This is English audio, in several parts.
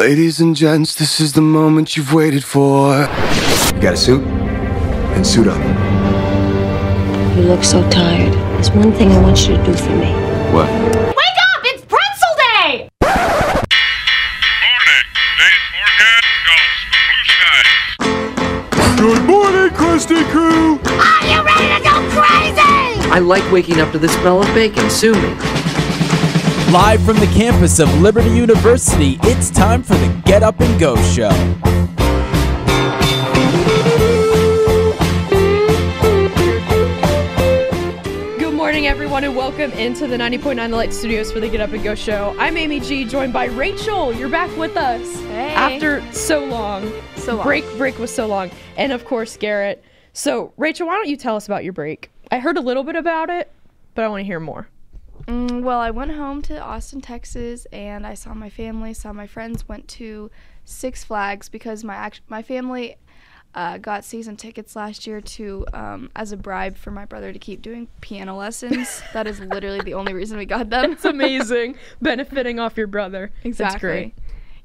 Ladies and gents, this is the moment you've waited for. You got a suit? Then suit up. You look so tired. There's one thing I want you to do for me. What? Wake up! It's pretzel day! Good morning, Krusty Crew! Are you ready to go crazy? I like waking up to the smell of bacon. Sue me. Live from the campus of Liberty University, it's time for the Get Up and Go Show. Good morning, everyone, and welcome into the 90.9 The Light Studios for the Get Up and Go Show. I'm Amy G, joined by Rachel. You're back with us. Hey. After so long. So long. Break was so long. And, of course, Garrett. So, Rachel, why don't you tell us about your break? I heard a little bit about it, but I want to hear more. Well, I went home to Austin, Texas, and I saw my family, saw my friends, went to Six Flags because my family got season tickets last year to as a bribe for my brother to keep doing piano lessons. That is literally the only reason we got them. It's amazing. Benefiting off your brother. Exactly. That's great.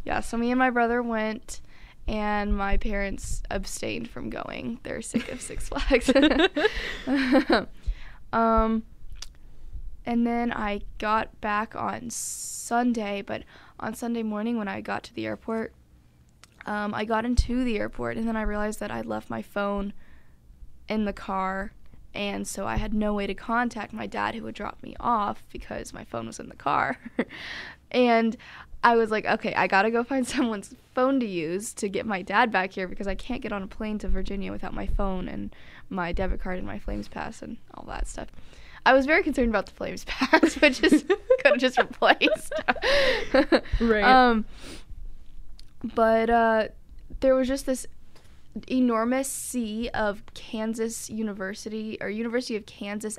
Yeah, so me and my brother went, and my parents abstained from going. They're sick of Six Flags. And then I got back on Sunday, but on Sunday morning when I got to the airport, I got into the airport, and then I realized that I'd left my phone in the car, and so I had no way to contact my dad, who would drop me off because my phone was in the car. And I was like, okay, I gotta go find someone's phone to use to get my dad back here because I can't get on a plane to Virginia without my phone and my debit card and my Flames Pass and all that stuff. I was very concerned about the Flames Pass, which is could have just replaced. Right. But there was just this enormous sea of Kansas University or University of Kansas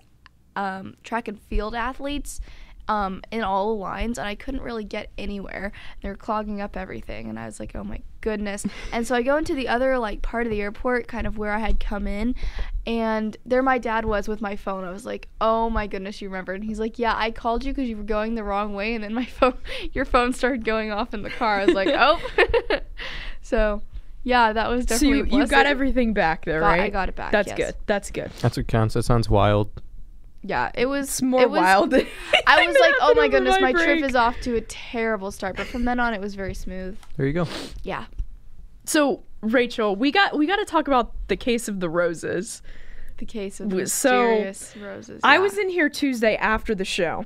track and field athletes in all the lines, and I couldn't really get anywhere. They were clogging up everything, and I was like, oh my goodness. And so I go into the other part of the airport, kind of where I had come in, and there my dad was with my phone. I was like, oh my goodness, you remembered? And he's like, yeah, I called you because you were going the wrong way, and then your phone started going off in the car. I was like, oh. So yeah, that was definitely So you got everything back there, right? I got it back. That's yes. good. That's good. That's what counts. That sounds wild. Yeah, it was It's more wild. I was like, oh my goodness, my break. trip is off to a terrible start. But from then on, it was very smooth. There you go. Yeah. So, Rachel, we got to talk about the case of the roses. The case of the So, mysterious roses. I yeah. was in here Tuesday after the show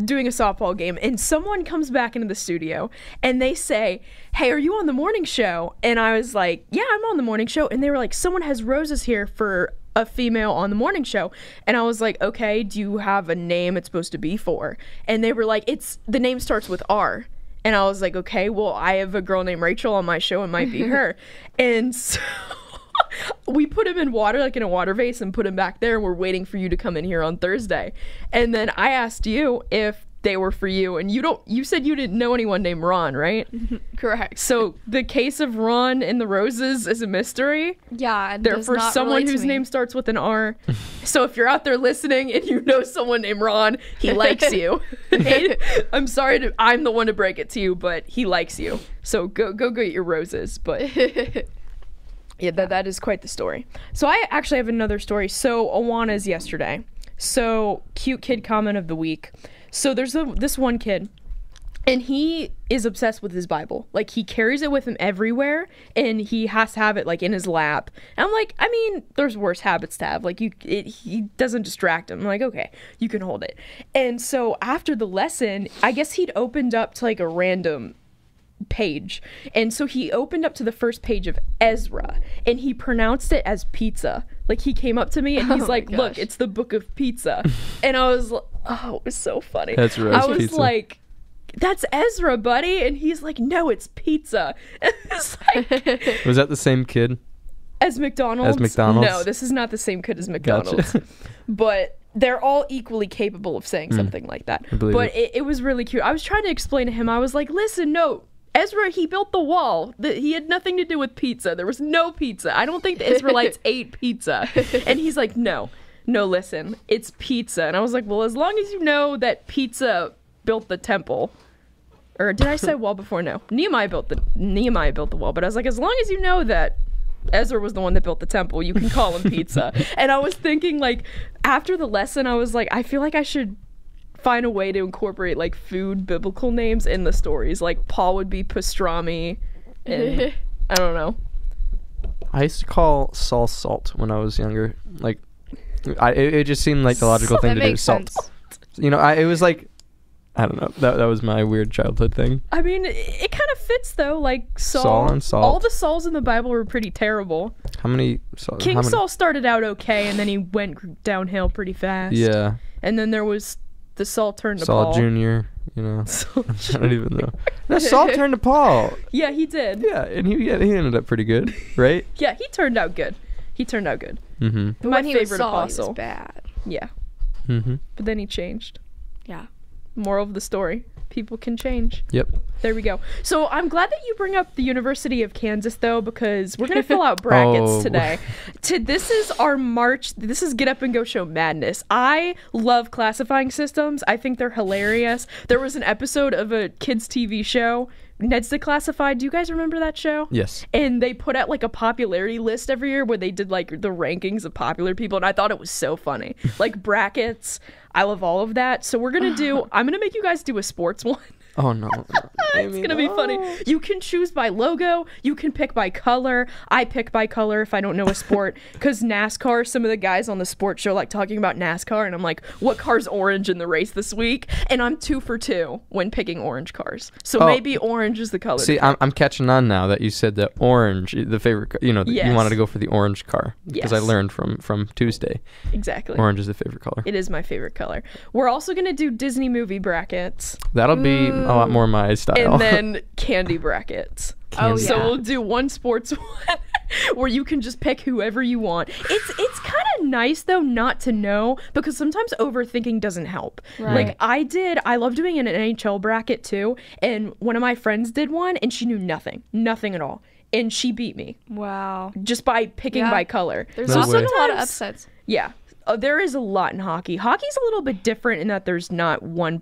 doing a softball game, and someone comes back into the studio and they say, hey, are you on the morning show? And I was like, yeah, I'm on the morning show. And they were like, someone has roses here for a female on the morning show. And I was like, okay, do you have a name it's supposed to be for? And they were like, the name starts with R. And I was like, okay, well, I have a girl named Rachel on my show. It might be her. And so we put him in water, like in a water vase, and put him back there. And we're waiting for you to come in here on Thursday. And then I asked you if they were for you. And you said you didn't know anyone named Ron, right? Correct. So the case of Ron and the roses is a mystery. Yeah. And They're does for not someone relate to whose me. name starts with an R. So if you're out there listening and you know someone named Ron, he likes you. I'm sorry I'm the one to break it to you, but he likes you. So go get your roses. But yeah, that is quite the story. So I actually have another story. So Awana's yesterday. So cute kid comment of the week. So there's this one kid, and he is obsessed with his Bible. Like, he carries it with him everywhere, and he has to have it, like, in his lap. And I'm like, I mean, there's worse habits to have. Like, he doesn't distract him. I'm like, okay, you can hold it. And so after the lesson, I guess he'd opened up to, like, a random page. And so he opened up to the first page of Ezra, and he pronounced it as pizza. Like, he came up to me, and he's like, look, it's the book of pizza. And I was like, oh, it was so funny. That's roast I was pizza. like, that's Ezra, buddy. And he's like, no, it's pizza. And it's like, Was that the same kid? as McDonald's? As McDonald's? No, this is not the same kid as McDonald's. Gotcha. But they're all equally capable of saying something like that. I believe But it was really cute. I was trying to explain to him, I was like, listen, no, Ezra, he built the wall. He had nothing to do with pizza. There was no pizza. I don't think the Israelites ate pizza. And he's like, no, listen, it's pizza. And I was like, well, as long as you know that pizza built the temple, Or did I say wall before? No. Nehemiah built the wall, but I was like, as long as you know that Ezra was the one that built the temple, you can call him pizza. And I was thinking, like, after the lesson, I was like, I feel like I should find a way to incorporate like food biblical names in the stories. Like Paul would be pastrami, and I don't know. I used to call Saul salt when I was younger. Like, it just seemed like the logical thing to do. Salt. You know, it was like, I don't know. That was my weird childhood thing. I mean, it kind of fits though. Like Saul and Salt. All the Sauls in the Bible were pretty terrial. How many? King Saul started out okay, and then he went downhill pretty fast. Yeah. And then there was the Saul turned to Saul Paul. Jr., you know. I don't even know. No, Saul turned to Paul. Yeah, he did. Yeah, and he ended up pretty good, right? Yeah, he turned out good. Mm-hmm. But My when he favorite was Saul, apostle. he was bad. Yeah. Mm-hmm. But then he changed. Yeah. Moral of the story. People can change. Yep. There we go. So I'm glad that you bring up the University of Kansas, though, because we're going to fill out brackets today. This is our March. This is Get Up and Go Show madness. I love classifying systems. I think they're hilarious. There was an episode of a kids' TV show, Ned's Declassified. Do you guys remember that show? Yes. And they put out like a popularity list every year where they did like the rankings of popular people, and I thought it was so funny. Like brackets. I love all of that. So I'm gonna make you guys do a sports one. Oh no. It's gonna be funny. You can choose by logo, you can pick by color. I pick by color if I don't know a sport, because NASCAR, some of the guys on the sports show like talking about NASCAR, and I'm like, what car's orange in the race this week? And I'm 2 for 2 when picking orange cars, so maybe orange is the color. See, I'm catching on now that you said that orange, the favorite, you wanted to go for the orange car, because I learned from Tuesday. Exactly. Orange is the favorite color. It is my favorite color. We're also gonna do Disney movie brackets. That'll be a lot more my style. And then candy brackets. So we'll do one sports one where you can just pick whoever you want. It's kind of nice though not to know, because sometimes overthinking doesn't help. Right. Like I love doing an NHL bracket too, and one of my friends did one and she knew nothing at all, and she beat me. Wow. Just by picking by color. There's No also way. a lot of upsets. Yeah. There is a lot in hockey. Hockey's a little bit different in that there's not one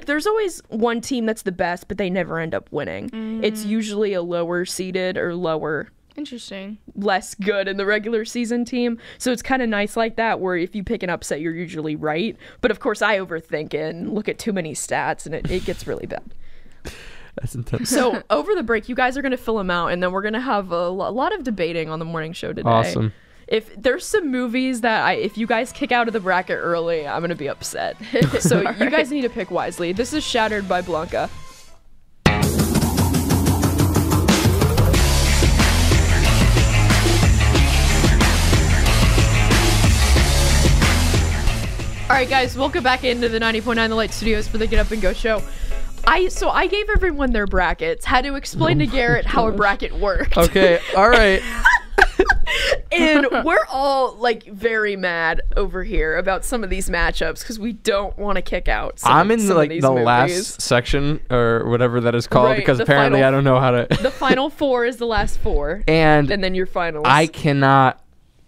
there's always one team that's the best, but they never end up winning. It's usually a lower seeded or Interesting. less good in the regular season team. So it's kind of nice like that, where if you pick an upset, you're usually right. But of course, I overthink it and look at too many stats, and it gets really bad. That's intense. So over the break, you guys are going to fill them out, and then we're going to have a lot of debating on the morning show today. Awesome. If there's some movies that if you guys kick out of the bracket early, I'm going to be upset. So you guys need to pick wisely. This is Shattered by Blanca. All right, guys, welcome back into the 90.9 The Light Studios for the Get Up and Go show. I gave everyone their brackets, had to explain to Garrett how a bracket worked. Okay, all right. And we're all like very mad over here about some of these matchups because we don't want to kick out I'm in some the of these last movies. section or whatever that is called, Right, because the apparently final- I don't know how to. The final four is the last four, and then your finals. I cannot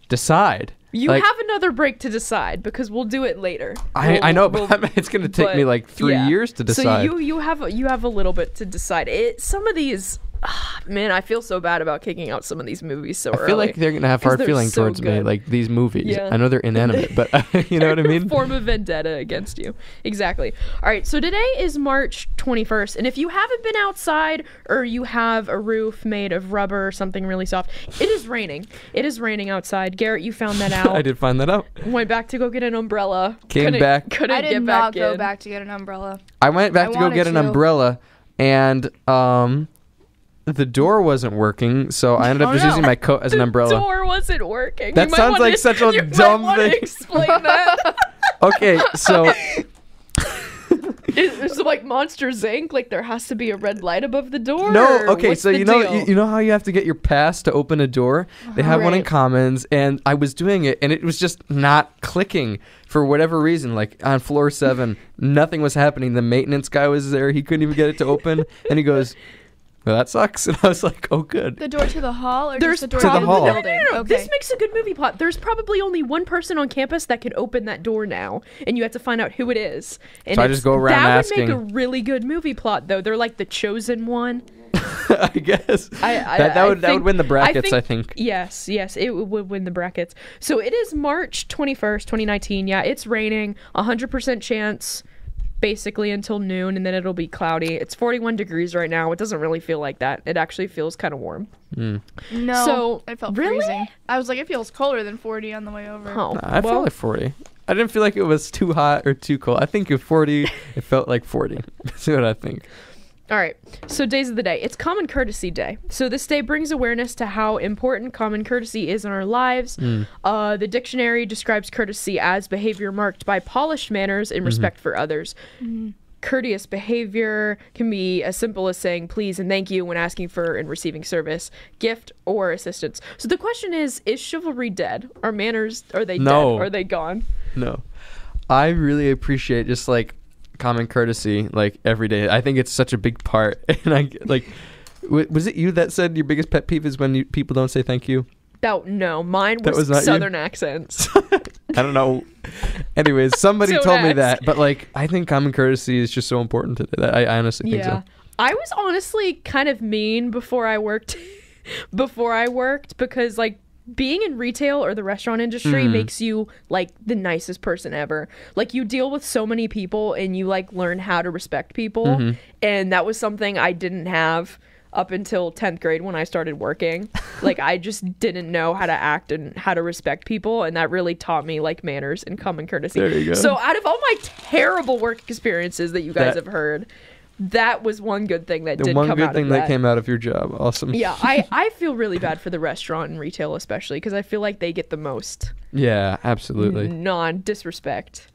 decide. You Like, have another break to decide because we'll do it later. I know, but it's going to take me like 3 years to decide. So you have a little bit to decide. Some of these, man, I feel so bad about kicking out some of these movies so early. I feel like they're going to have 'cause hard they're feelings so towards me, good. like these movies. Yeah. I know they're inanimate, but you know what I mean? Form of vendetta against you. Exactly. All right, so today is March 21st, and if you haven't been outside or you have a roof made of rubber or something really soft, it is raining. It is raining outside. Garrett, you found that out. I did find that out. Went back to go get an umbrella. Came back. Couldn't I did get not back go in. back to get an umbrella. I went back I to go wanted get an to. umbrella, and the door wasn't working, so I ended up just using my coat as an umbrella. The door wasn't working. That You might sounds wanna- like such a you might dumb wanna thing. Explain that. Okay, so Is it like Monsters Inc? Like there has to be a red light above the door? no, or okay, what's so the you know deal? you know how you have to get your pass to open a door? They have one in Right. Commons, and I was doing it, and it was just not clicking for whatever reason. Like on floor 7, nothing was happening. The maintenance guy was there; he couldn't even get it to open, and he goes, well, that sucks. And I was like, oh, good. The door to the hall, or There's just the door To the to hall. the No, building? Okay. This makes a good movie plot. There's probably only one person on campus that can open that door now, and you have to find out who it is. And So I just go around that asking. would make a really good movie plot, though. They're like the chosen one. I guess. That would win the brackets, I think. Yes, it would win the brackets. So it is March 21st, 2019. Yeah, it's raining. 100% chance. Basically until noon, and then it'll be cloudy. It's 41 degrees right now. It doesn't really feel like that. It actually feels kind of warm. No, So, it felt really? freezing. I was like, it feels colder than 40 on the way over. Oh, I felt like 40. I didn't feel like it was too hot or too cold. I think at 40, it felt like 40. That's what I think. All right. So days of the day. It's Common Courtesy Day. So this day brings awareness to how important common courtesy is in our lives. The dictionary describes courtesy as behavior marked by polished manners and respect for others. Courteous behavior can be as simple as saying please and thank you when asking for and receiving service, gift, or assistance. So the question is chivalry dead? Are manners, are they No. dead? Are they gone? No. I really appreciate just like common courtesy like every day. I think it's such a big part. And I like was it you that said your biggest pet peeve is when people don't say thank you? No, mine That was was not you? Southern accents. I don't know. Anyways, somebody So told me next. that, but like I think common courtesy is just so important today. I honestly think so. I was honestly kind of mean before I worked because like being in retail or the restaurant industry makes you like the nicest person ever. Like you deal with so many people and you like learn how to respect people. And that was something I didn't have up until 10th grade when I started working. Like I just didn't know how to act and how to respect people, and that really taught me like manners and common courtesy. There you go. So out of all my terrible work experiences that you guys That- have heard, that was one good thing that The did one come good out thing of that that. came out of your job. Awesome. Yeah, I feel really bad for the restaurant and retail especially because I feel like they get the most Yeah, absolutely. non-disrespect.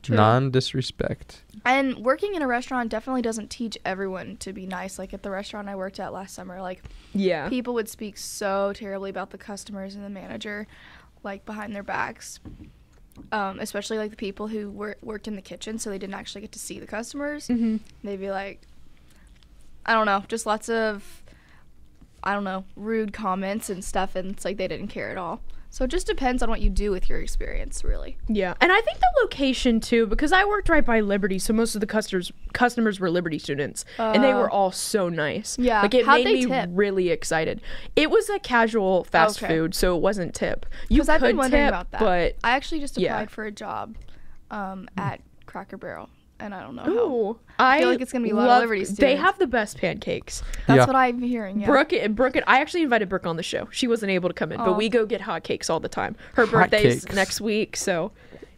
Non-disrespect. And working in a restaurant definitely doesn't teach everyone to be nice. Like at the restaurant I worked at last summer, like Yeah. people would speak so terribly about the customers and the manager, like behind their backs. Especially like the people who worked in the kitchen, so they didn't actually get to see the customers. They'd be like, I don't know, just lots of, I don't know, rude comments and stuff, and it's like they didn't care at all. So it just depends on what you do with your experience, really. Yeah, and I think the location too, because I worked right by Liberty, so most of the customers were Liberty students, and they were all so nice. Yeah. like it How'd made they me tip? really excited. It was a casual fast Okay. food, so it wasn't tip. You Because I've could been wondering tip, about that. but I actually just yeah. applied for a job at Cracker Barrel, and I don't know how. ooh, I feel like it's gonna be a lot of Liberty They students. have the best pancakes. That's Yeah. what I'm hearing. Yeah. Brooke, I actually invited Brooke on the show. She wasn't able to come in, but Aw. we go get hot cakes all the time. Her Hot birthday's cakes. next week, so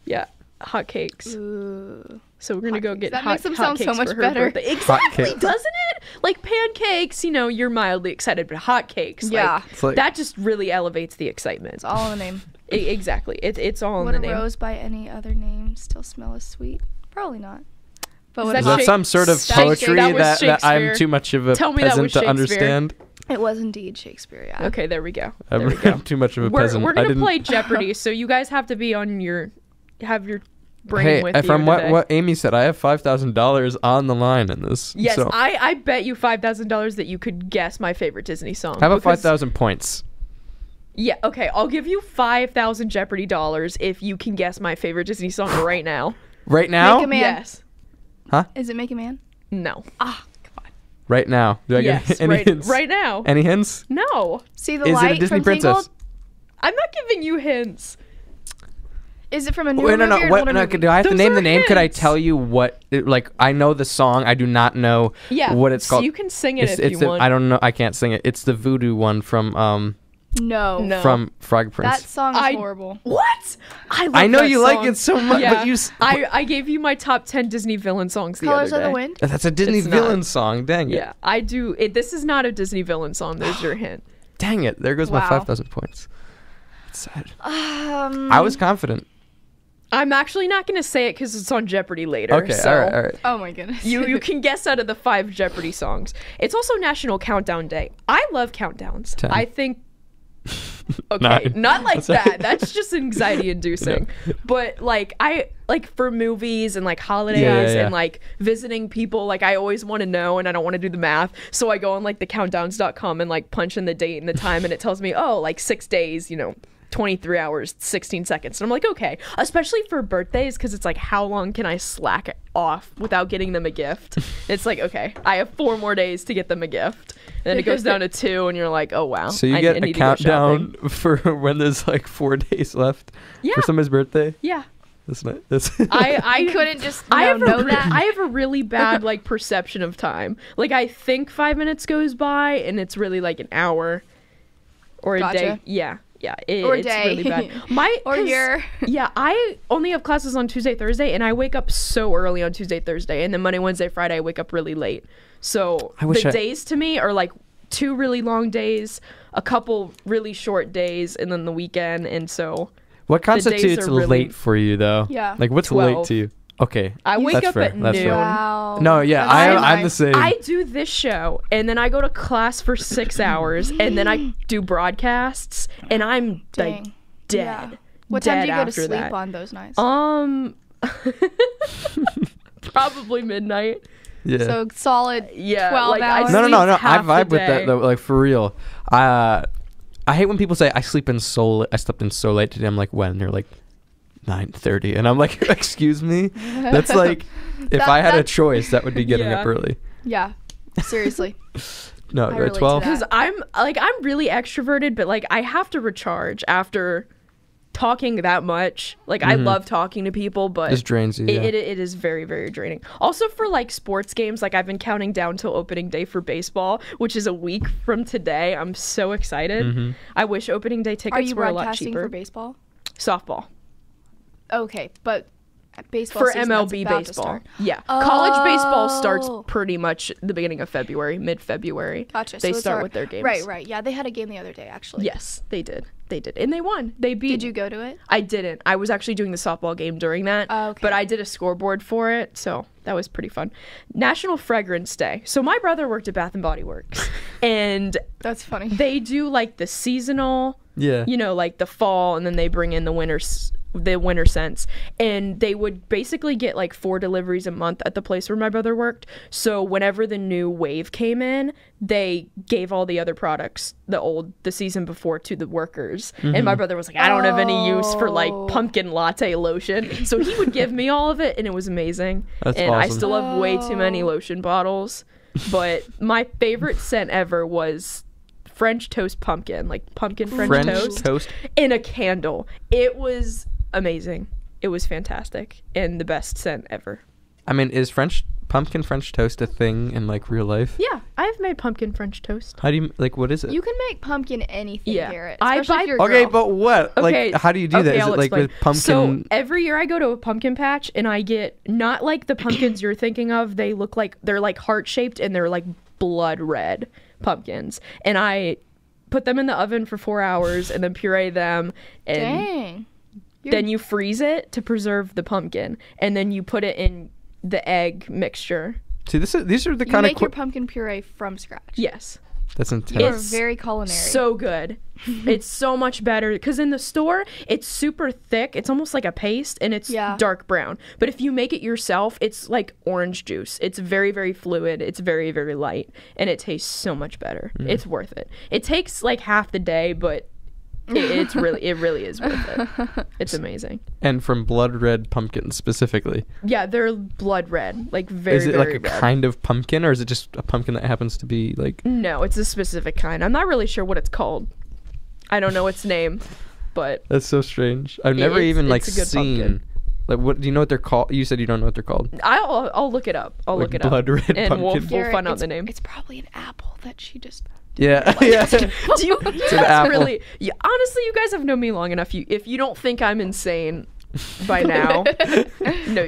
yeah, hot cakes. Ooh. So we're gonna Hot go cakes. get That hot, makes them hot sound so cakes much for her better. birthday. Exactly, cakes. doesn't it? Like pancakes, you're mildly excited, but hot cakes, Yeah. It's like- that just really elevates the excitement. It's all in the name. Exactly, it's all Would in a the name. rose by any other name still smell as sweet? Probably not. But Is what that Is if that Shake- some sort of Shakespeare. poetry That was that I'm Shakespeare. too much of a Tell me that peasant was to Shakespeare. understand? it was indeed Shakespeare? Yeah. Okay, there we go. I'm There we go. too much of a We're peasant. I gonna didn't- play Jeopardy, so you guys have to be on have your brain Hey, with you from today. what Amy said, I have $5,000 on the line in this. Yes, so. I bet you $5,000 that you could guess my favorite Disney song. How about because- 5,000 points? Yeah, okay, I'll give you 5,000 Jeopardy dollars if you can guess my favorite Disney song right now. Right now? Make a man. Yes. Is it Make a Man? No. Right now. Do I Yes, get any hints? right now. Any hints? No. See the Is light it a Disney from princess? Tangled? I'm not giving you hints. Is it from a new Wait, movie no. or an What? older No, movie? do I have to Those name are the name? Could I hints. tell you what? Like, I know the song. I do not know what it's so called. you can sing it It's if you want. I don't know. I can't sing it. It's the voodoo one from No. from Frog Prince. That song is I- horrible. What? I love I know that you song. like it so much, Yeah. but you. I gave you my top 10 Disney villain songs the Colors other of day. the Wind? That's a Disney It's villain not. song. Dang it. Yeah, I do. This is not a Disney villain song. There's your hint. Dang it. There goes my Wow. 5,000 points. It's sad. Um, I was confident. I'm actually not going to say it because it's on Jeopardy later. Okay. so All right. Oh my goodness. You can guess out of the 5 Jeopardy songs. It's also National Countdown Day. I love countdowns. 10. I think Okay, not like that. That's just anxiety inducing. But like for movies and like holidays and like visiting people, like I always want to know and I don't want to do the math. So I go on like the countdowns.com and like punch in the date and the time and it tells me, oh, like 6 days, 23 hours, 16 seconds. And I'm like, okay, especially for birthdays, because it's like, how long can I slack off without getting them a gift? It's like, okay, I have 4 more days to get them a gift. And then it goes down to 2, and you're like, oh, wow. So you get a countdown for when there's like 4 days left for somebody's birthday? Yeah. That's not, that's I couldn't just know that. I have a really bad like perception of time. Like I think 5 minutes goes by, and it's really like an hour or a day. Yeah. Yeah, it's really bad. Yeah, I only have classes on Tuesday, Thursday, and I wake up so early on Tuesday, Thursday, and then Monday, Wednesday, Friday, I wake up really late. So days to me are like 2 really long days, a couple really short days, and then the weekend. And so, what constitutes late for you, though? Yeah, like what's 12. Late to you? Okay, I wake up at noon. Wow. No, yeah, I'm the same. I do this show, and then I go to class for 6 hours, and then I do broadcasts, and I'm like dead. Yeah. What time do you go to sleep on those nights? Probably midnight. Yeah. So solid 12 hours. No. I vibe with that though. Like for real. I hate when people say I slept in so late today. I'm like, when? They're like 9:30, and I'm like, excuse me. That's like, if I had a choice, that would be getting up early. Yeah, seriously. No, right, 12. Because I'm really extroverted, but like I have to recharge after talking that much. Like I love talking to people, but it drains you. It is very, very draining. Also for like sports games, like I've been counting down till opening day for baseball, which is a week from today. I'm so excited. I wish opening day tickets were a lot cheaper. For baseball? Softball. Okay, but baseball for MLB baseball. Yeah. College baseball starts pretty much the beginning of February, mid-February. Gotcha. They start with their games. Right. Yeah, they had a game the other day, actually. Yes, they did. And they won. They beat. Did you go to it? I didn't. I was actually doing the softball game during that. Okay. But I did a scoreboard for it, so that was pretty fun. National Fragrance Day. So my brother worked at Bath & Body Works. And that's funny. They do like the seasonal, like the fall, and then they bring in the winter scents, and they would basically get like 4 deliveries a month at the place where my brother worked. So whenever the new wave came in, they gave all the other products the season before to the workers. And my brother was like, I don't have any use for like pumpkin latte lotion, so he would give me all of it, and it was amazing. That's and awesome. I still have way too many lotion bottles, but my favorite scent ever was French toast pumpkin, like pumpkin French toast in a candle. It was amazing. It was fantastic and the best scent ever. I mean, is pumpkin French toast a thing in like real life? Yeah, I've made pumpkin French toast. How do you what is it? You can make pumpkin anything, Garrett. Okay, but what? Okay, like, how do you do that? Is it like with pumpkin? So every year I go to a pumpkin patch and I get not like the pumpkins you're thinking of. They look like they're like heart shaped and they're like blood red pumpkins, and I put them in the oven for 4 hours and then puree them. And dang. Then you freeze it to preserve the pumpkin, and then you put it in the egg mixture. See, these are the kind of make your pumpkin puree from scratch. Yes. That's intense. You're very culinary. So good. It's so much better because in the store it's super thick. It's almost like a paste, and it's dark brown. But if you make it yourself, it's like orange juice. It's very, very fluid. It's very, very light, and it tastes so much better. It's worth it. It takes like half the day, but it really is worth it. It's amazing. And from blood red pumpkins specifically. Yeah, they're blood red, like very. Is it very like a red. kind of pumpkin, or is it just a pumpkin that happens to be like? No, it's a specific kind. I'm not really sure what it's called. I don't know its name, but that's so strange. I've never even like seen. Pumpkin. Like, what do you know what they're called? You said you don't know what they're called. I'll look it up. I'll look it up. Blood red and pumpkin. We'll find out the name. It's probably an apple that she just. Yeah. Yeah. Do you it's an apple. Really? Yeah, honestly, you guys have known me long enough. If you don't think I'm insane by now, no,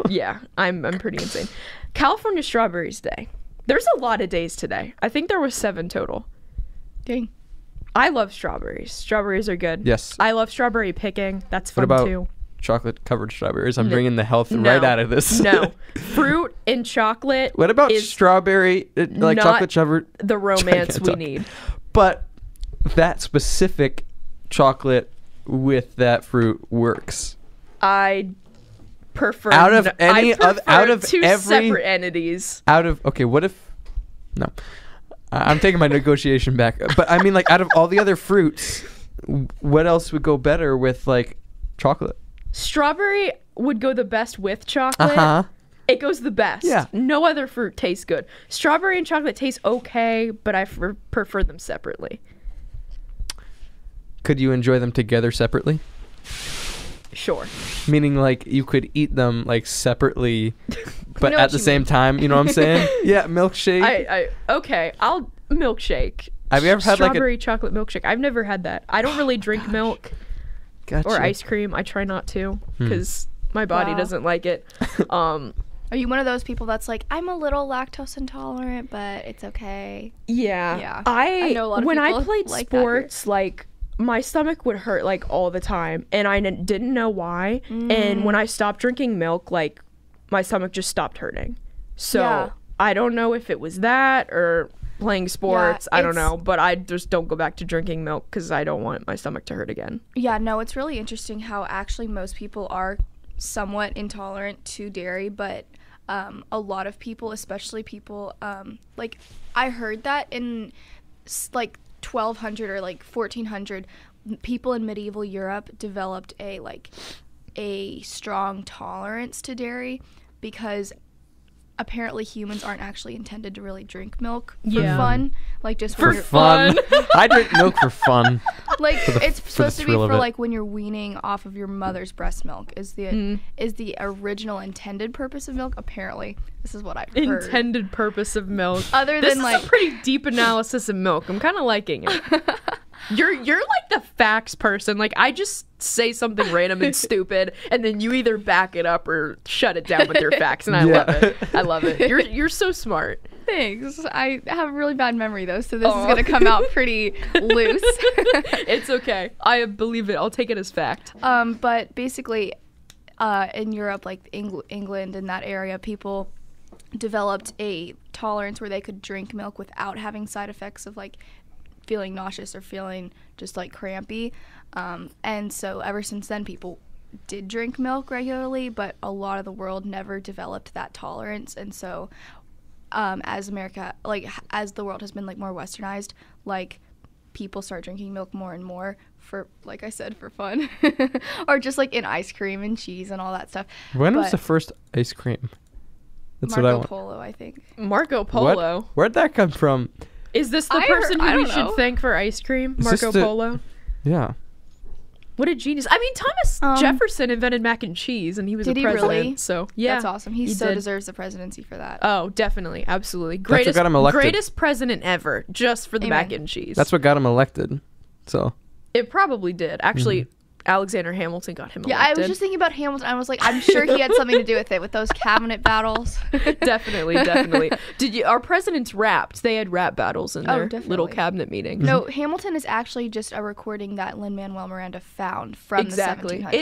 yeah, I'm pretty insane. California Strawberries Day. There's a lot of days today. I think there was 7 total. Dang. I love strawberries. Strawberries are good. Yes. I love strawberry picking. That's fun what about too. Chocolate covered strawberries? I'm bringing the health right out of this. No. Fruit and chocolate. What about strawberry, like chocolate covered? The romance we need. But that specific chocolate with that fruit works. I prefer Out of any I prefer out of two every separate entities. What if no? I'm taking my negotiation back. But I mean, like, out of all the other fruits, what else would go better with like chocolate? Strawberry would go the best with chocolate. Uh-huh. It goes the best. Yeah. No other fruit tastes good. Strawberry and chocolate taste okay, but I prefer them separately. Could you enjoy them together separately? Sure. Meaning, like, you could eat them like separately, but know at what the you same time. You know what I'm saying? Yeah, milkshake. Okay. I'll milkshake. Have you ever had like strawberry chocolate milkshake? I've never had that. I don't really drink milk Gotcha. or ice cream. I try not to because my body Wow. doesn't like it. Are you one of those people that's like, I'm a little lactose intolerant, but it's okay? Yeah. Yeah. I know a lot of when I people played like that here. sports, like my stomach would hurt like all the time, and I didn't know why. And when I stopped drinking milk, like my stomach just stopped hurting. So Yeah. I don't know if it was that or playing sports. I don't it's- know, but I just don't go back to drinking milk because I don't want my stomach to hurt again. Yeah, no, it's really interesting how actually most people are somewhat intolerant to dairy, but a lot of people, especially people, like, I heard that in, like, 1200 or, like, 1400, people in medieval Europe developed a strong tolerance to dairy because apparently humans aren't actually intended to really drink milk for fun, like just when For you're- fun. I drink milk for fun. like it's the supposed to be thrill of for it. like when you're weaning off of your mother's breast milk is the original intended purpose of milk. Apparently, this is what I've heard. Intended purpose of milk. Other This than is like a pretty deep analysis of milk. I'm kind of liking it. You're like the facts person. Like I just say something random and stupid, and then you either back it up or shut it down with your facts, and I love it. I love it. You're so smart. Thanks. I have a really bad memory though, so this is gonna come out pretty loose. It's okay. I believe it. I'll take it as fact. But basically, in Europe, like England and that area, people developed a tolerance where they could drink milk without having side effects of like feeling nauseous or feeling just like crampy. And so ever since then, people did drink milk regularly, but a lot of the world never developed that tolerance. And so as America, like as the world has been like more westernized, like people start drinking milk more and more for, like I said, for fun, or just like in ice cream and cheese and all that stuff. When was But the first ice cream? That's Marco what I want. Polo, I think. Marco Polo. What? Where'd that come from? Is this the I person heard- I who we don't should know. thank for ice cream? Is this Marco the- Polo. Yeah. What a genius. I mean, Thomas Jefferson invented mac and cheese, and he was Did a he president. really? So, yeah. That's awesome. He so did. deserves the presidency for that. Oh, definitely. Absolutely. what Greatest, got him elected. greatest president ever, just for the Amen. mac and cheese. That's what got him elected. So It probably did. Actually, Alexander Hamilton got him Yeah, elected. I was just thinking about Hamilton. I was like, I'm sure he had something to do with it, with those cabinet battles. Definitely. Our presidents rapped. They had rap battles in their definitely. little cabinet meetings. No, Hamilton is actually just a recording that Lin-Manuel Miranda found from Exactly. the 1700s.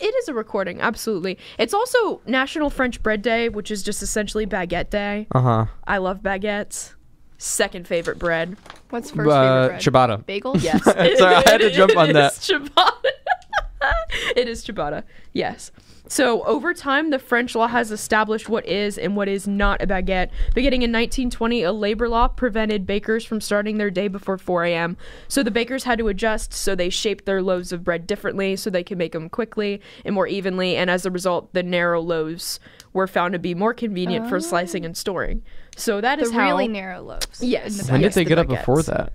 It is a recording, absolutely. It's also National French Bread Day, which is just essentially baguette day. I love baguettes. Second favorite bread. What's first favorite bread? ciabatta. Bagels? Yes. Sorry, I had to jump on that. It is ciabatta. It is ciabatta. Yes. So over time, the French law has established what is and what is not a baguette. Beginning in 1920, a labor law prevented bakers from starting their day before 4 a.m. So the bakers had to adjust, so they shaped their loaves of bread differently so they could make them quickly and more evenly. And as a result, the narrow loaves were found to be more convenient for slicing and storing. So that is The how... really narrow loaves. Yes. in the When did Yes, they the get up before baguettes. that?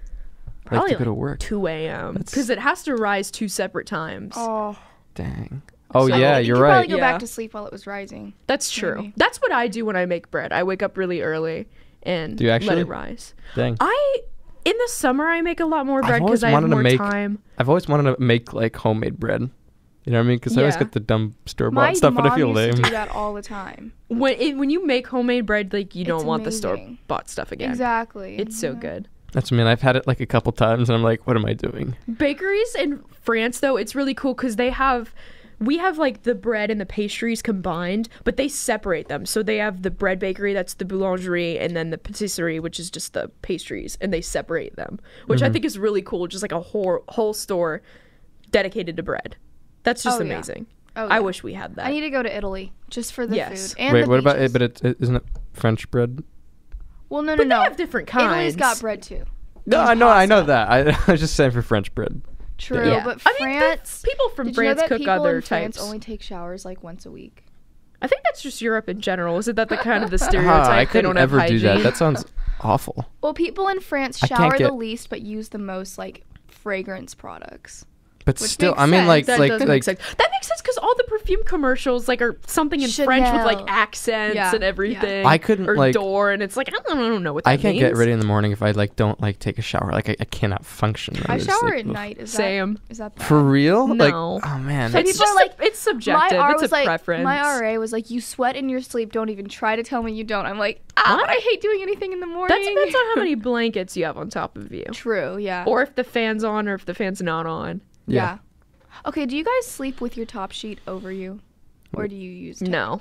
Probably Like to go to work. 2 a.m. Because it has to rise 2 separate times. Oh, Dang. Oh So- yeah, you you're could right. probably go Yeah. back to sleep while it was rising. That's true. Maybe. That's what I do when I make bread. I wake up really early and Do you let actually? it rise. Dang. In the summer, I make a lot more I've bread always because I have wanted to more make- time. I've always wanted to make like homemade bread. You know what I mean? Because I always Yeah. get the dumb store My bought stuff, mom but I feel used to lame. do that all the time. When you make homemade bread, like you don't It's want the amazing. store bought stuff again. Exactly. It's so Yeah. good. That's I've had it like a couple times, and I'm like, what am I doing? Bakeries in France, though, it's really cool because they have we have like the bread and the pastries combined, but they separate them. So they have the bread bakery, that's the boulangerie, and then the patisserie, which is just the pastries, and they separate them, which I think is really cool. Just like a whole store dedicated to bread. That's just amazing. Oh, yeah. I wish we had that. I need to go to Italy just for the food. And Wait, the what about beaches. it? But isn't it French bread? Well, no. They have different kinds. Italy's got bread too. No, I know that. I was just saying for French bread. True, Yeah. but I mean, France. people from did you know France that cook people other in France types. only take showers like once a week? I think that's just Europe in general. Isn't that the kind of the I stereotype? They couldn't don't have ever do that. hygiene. That sounds awful. Well, people in France I can't shower the get- least but use the most like fragrance products. But Which still, makes I mean, like, sense. That does make sense. That makes sense because all the perfume commercials like are something in French with like Chanel. accents Yeah, and everything. I couldn't, or like- door, and it's like I don't know what that I can't means. get ready in the morning if I like don't like take a shower. Like I cannot function. I I'm just, shower like, at ugh. night. Is Same. that bad? For real? Like, No. oh man. Some It's people just are like, it's subjective. My R It's was a like, preference. my RA was like, you sweat in your sleep. Don't even try to tell me you don't. I'm like, but I hate doing anything in the morning. That depends on how many blankets you have on top of you, True, yeah. or if the fan's on, or if the fan's not on. yeah. Okay, do you guys sleep with your top sheet over you? Or do you use No.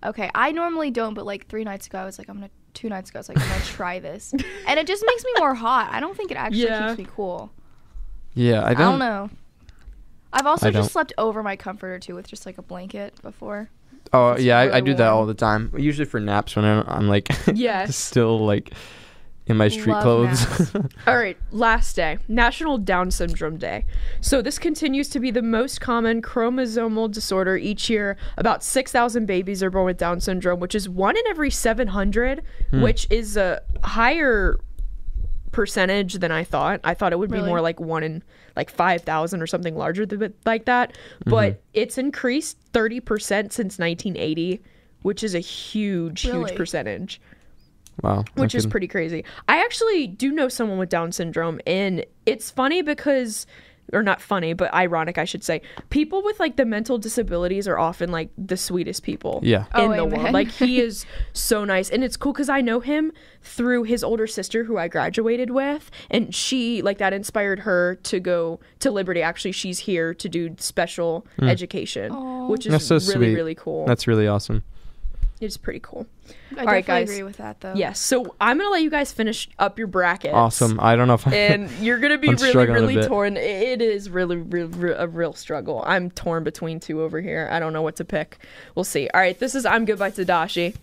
Okay, I normally don't, but like 2 nights ago I was like, I'm gonna try this. And it just makes me more hot. I don't think it actually keeps me cool. Yeah, I I don't. don't know. I've also I don't. just slept over my comforter too with just like a blanket before. Oh It's yeah, I really do that all warm. the time. Usually for naps when I'm like Yes. still like in my street Love clothes. All right, last day, National Down Syndrome Day. So this continues to be the most common chromosomal disorder each year. About 6,000 babies are born with Down syndrome, which is 1 in every 700, which is a higher percentage than I thought. I thought it would be Really? more like 1 in like 5,000 or something larger like that. But it's increased 30% since 1980, which is a huge Really? percentage. Wow. Which is okay. pretty crazy. I actually do know someone with Down syndrome, and it's funny because, or not funny, but ironic, I should say. People with like the mental disabilities are often like the sweetest people Yeah. in Oh, the amen. world. Like he is so nice, and it's cool because I know him through his older sister who I graduated with, and she like that inspired her to go to Liberty. Actually, she's here to do special education, which is That's so really sweet. really cool. That's really awesome. It's pretty cool. I All right, definitely guys. agree with that though. Yes, so I'm gonna let you guys finish up your brackets. Awesome. I don't know if And you're gonna be I'm really, struggling a really bit. torn. It is really, a real struggle. I'm torn between two over here. I don't know what to pick. We'll see. All right, this is I'm Good by Tadashi.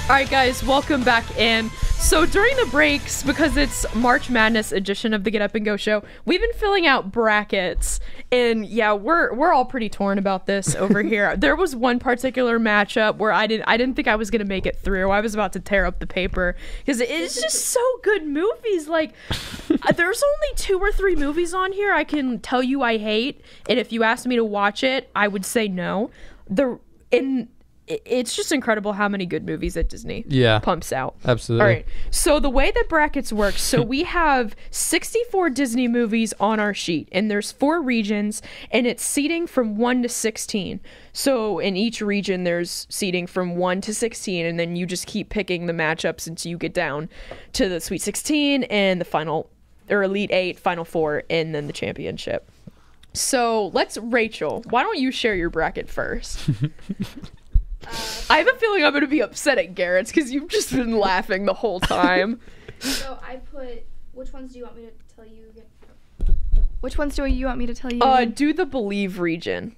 All right, guys, welcome back in. So during the breaks, because it's March Madness edition of the Get Up and Go show, we've been filling out brackets, and yeah, we're all pretty torn about this over here. There was one particular matchup where I didn't think I was gonna make it through. I was about to tear up the paper because it's just so good movies. Like there's only 2 or 3 movies on here I can tell you I hate, and if you asked me to watch it, I would say no. It's just incredible how many good movies that Disney pumps out. Absolutely. All right. So the way that brackets work, so we have 64 Disney movies on our sheet, and there's 4 regions, and it's seating from 1 to 16. So in each region, there's seating from 1 to 16, and then you just keep picking the matchups until you get down to the Sweet 16 and the final, or Elite 8, Final 4, and then the championship. So Rachel, why don't you share your bracket first? I have a feeling I'm going to be upset at Garrett's because you've just been laughing the whole time. So I put. Which ones do you want me to tell you again? Which ones do you want me to tell you? Again? Do the Believe region.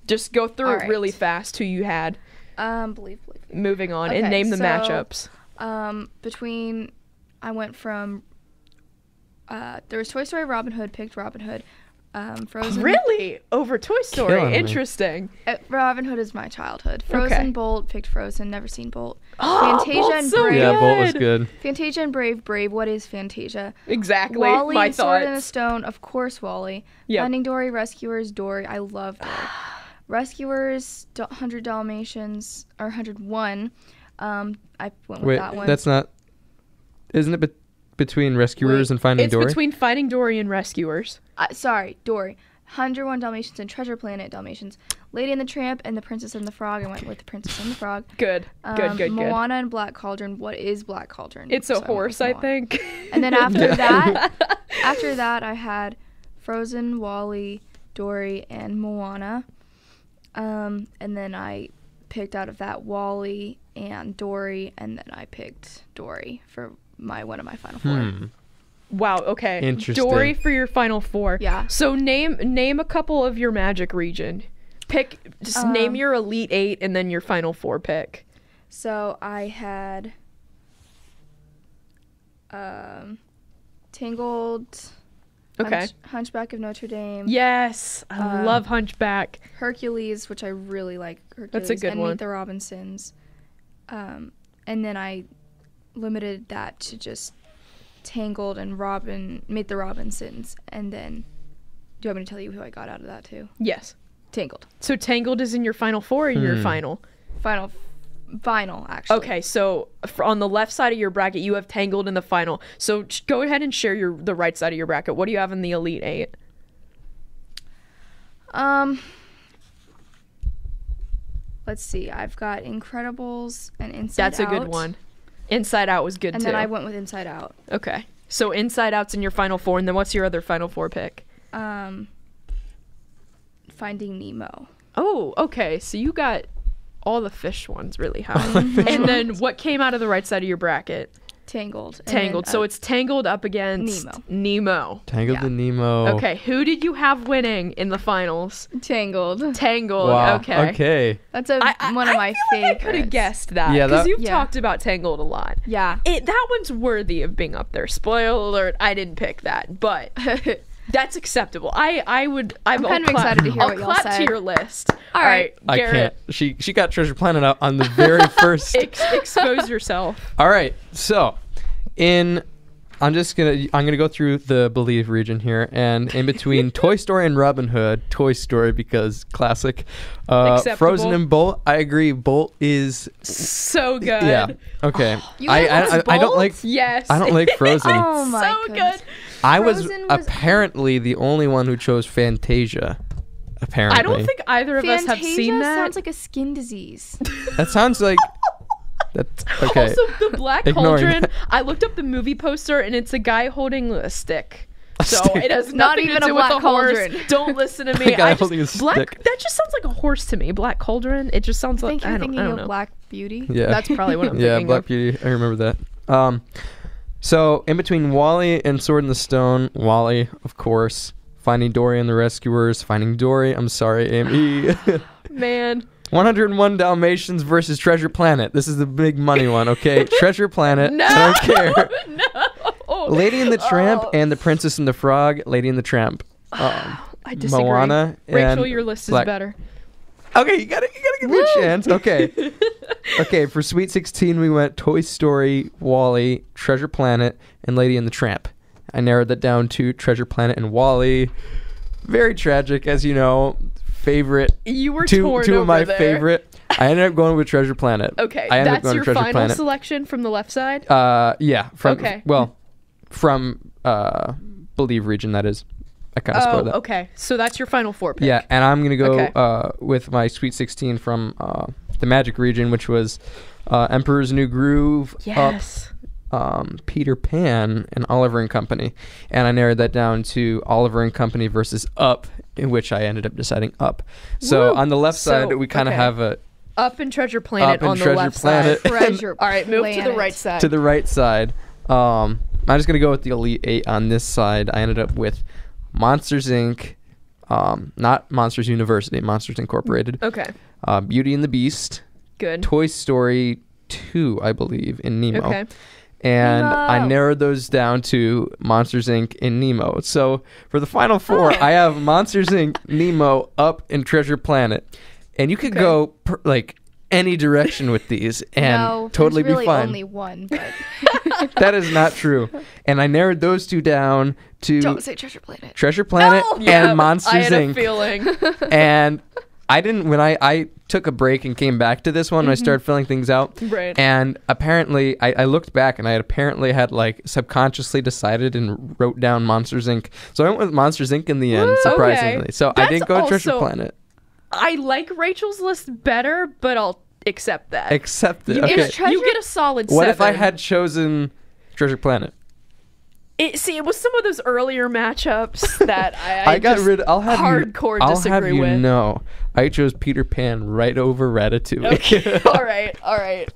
Just go through All it right. really fast who you had. Believe. Moving on, Okay, and name the so, matchups. Between, I went from. There was Toy Story, Robin Hood. Picked Robin Hood. Frozen. Really? Over Toy Story? Killing me. Interesting. Robin Hood is my childhood. Frozen, Okay. Bolt. Picked Frozen. Never seen Bolt. Oh, Fantasia Bolt's and so Brave. Yeah, Bolt was Good. good. Fantasia and Brave. Brave. What is Fantasia? Exactly. Wally My and Sword in a thoughts. Stone. Of course, Wally. Yep. Finding Dory. Rescuers. Dory. I love Dory. Rescuers. 100 Dalmatians. Or 101. I went with Wait, that one. that's not. Isn't it between Rescuers Wait, and Finding It's Dory? between Finding Dory and Rescuers. Sorry, Dory. 101 Dalmatians and Treasure Planet Dalmatians. Lady and the Tramp and The Princess and the Frog. I went with The Princess and the Frog. Good. Good. Moana and Black Cauldron. What is Black Cauldron? It's a horse, I think. And then after that, I had Frozen, WALL-E, Dory, and Moana. And then I picked out of that WALL-E and Dory, and then I picked Dory for one of my final 4. Wow, okay. Interesting. Dory for your final 4. Yeah. So name a couple of your Magic region. Name your Elite 8 and then your final 4 pick. So I had Tangled, Okay. Hunchback of Notre Dame. Yes, I love Hunchback. Hercules, which I really like. Hercules, That's a good and one. Meet the Robinsons. And then I limited that to just Tangled and Meet the Robinsons. And then, do you want me to tell you who I got out of that too? Yes. Tangled. So Tangled is in your final 4 or your final? Final, actually. Okay, so on the left side of your bracket, you have Tangled in the final. So go ahead and share the right side of your bracket. What do you have in the Elite 8? Let's see. I've got Incredibles and Inside Out. That's a good one. Inside Out was good and too. then I went with Inside Out. Okay. So Inside Out's in your final 4, and then what's your other final 4 pick? Finding Nemo. Oh, okay. So you got all the fish ones really high. And then what came out of the right side of your bracket? Tangled. Tangled. So it's Tangled up against Nemo. Tangled and Nemo. Okay, who did you have winning in the finals? Tangled. Wow. Okay. That's one of my favorites. I could have guessed that. Yeah, because you've talked about Tangled a lot. Yeah. That one's worthy of being up there. Spoiler alert, I didn't pick that, but that's acceptable. I'm kind of excited to hear what y'all clap say. to your list. All right, I Garrett. can't. She got Treasure Planet out on the very first. Expose yourself. All right. So, I'm gonna go through the Believe region here, and in between Toy Story and Robin Hood, Toy Story because classic. Frozen and Bolt. I agree. Bolt is so good. Yeah. Okay. You I don't like. Yes. I don't like Frozen. Oh my so goodness. good. I was Frozen was- apparently the only one who chose Fantasia. Apparently. I don't think either of us have seen that. sounds like a skin disease. That sounds like. That's okay. Also, the Black Ignoring Cauldron. that. I looked up the movie poster, and it's a guy holding a stick. So stick. it has Not nothing even to a do with Black the horse. Cauldron. Don't listen to A me. guy holding a stick. That just sounds like a horse to me. Black Cauldron. It just sounds I like think you're thinking I don't of know. Black Beauty. Yeah. That's probably what I'm yeah, thinking Black of. Beauty. I remember that. So in between WALL-E and Sword in the Stone, WALL-E, of course. Finding Dory and the Rescuers. Finding Dory. I'm sorry, Amy. Man. 101 Dalmatians versus Treasure Planet. This is the big money one, okay? Treasure Planet. No. I don't care. No. Lady and the Tramp and The Princess and the Frog. Lady and the Tramp. I disagree. Moana Rachel, and your list is Black- better. Okay, you gotta give me a chance. Okay. Okay, for Sweet 16, we went Toy Story, WALL-E, Treasure Planet, and Lady and the Tramp. I narrowed that down to Treasure Planet and WALL-E. Very tragic, as you know. Favorite. You were two torn of over my there. favorite. I ended up going with Treasure Planet. Okay, I ended up that's going your with Treasure final Planet. selection from the left side? Yeah. From, Okay. Well, from Believe region, that is. I kind of spoiled that. Okay. So that's your final 4 pick. Yeah, and I'm going to go Okay. with my Sweet 16 from the Magic region, which was Emperor's New Groove, Yes. Peter Pan, and Oliver and Company. And I narrowed that down to Oliver and Company versus Up, in which I ended up deciding Up. So Woo! on the left side, So, we kind of okay. have a Up and Treasure Planet Up and on the Treasure left Planet. side. Treasure All right, move to the Planet. right side. to the right side. I'm just going to go with the Elite 8 on this side. I ended up with Monsters, Inc., not Monsters University, Monsters Incorporated. Okay. Beauty and the Beast, Good. Toy Story 2, I believe, in Nemo. Okay. And I Nemo. narrowed those down to Monsters, Inc. and Nemo. So for the final 4, I have Monsters, Inc., Nemo, Up, and Treasure Planet. And you could go any direction with these and No, totally there's really be fine. only one, but That is not true. And I narrowed those two down to don't say Treasure Planet. Treasure Planet Yeah, and Monsters, I had a Inc. feeling. And I didn't when I took a break and came back to this one. I started filling things out, Right. And apparently I looked back and I had like subconsciously decided and wrote down Monsters Inc. So I went with Monsters Inc. in the end, surprisingly. Okay. So I That's didn't go Treasure also- Planet. I like Rachel's list better, but I'll accept that. Except that You, okay. you get a solid What 7. if I had chosen Treasure Planet? It was some of those earlier matchups that I got just rid. I'll have hardcore you, disagree I'll have you with. know, I chose Peter Pan right over Ratatouille. Okay. all right.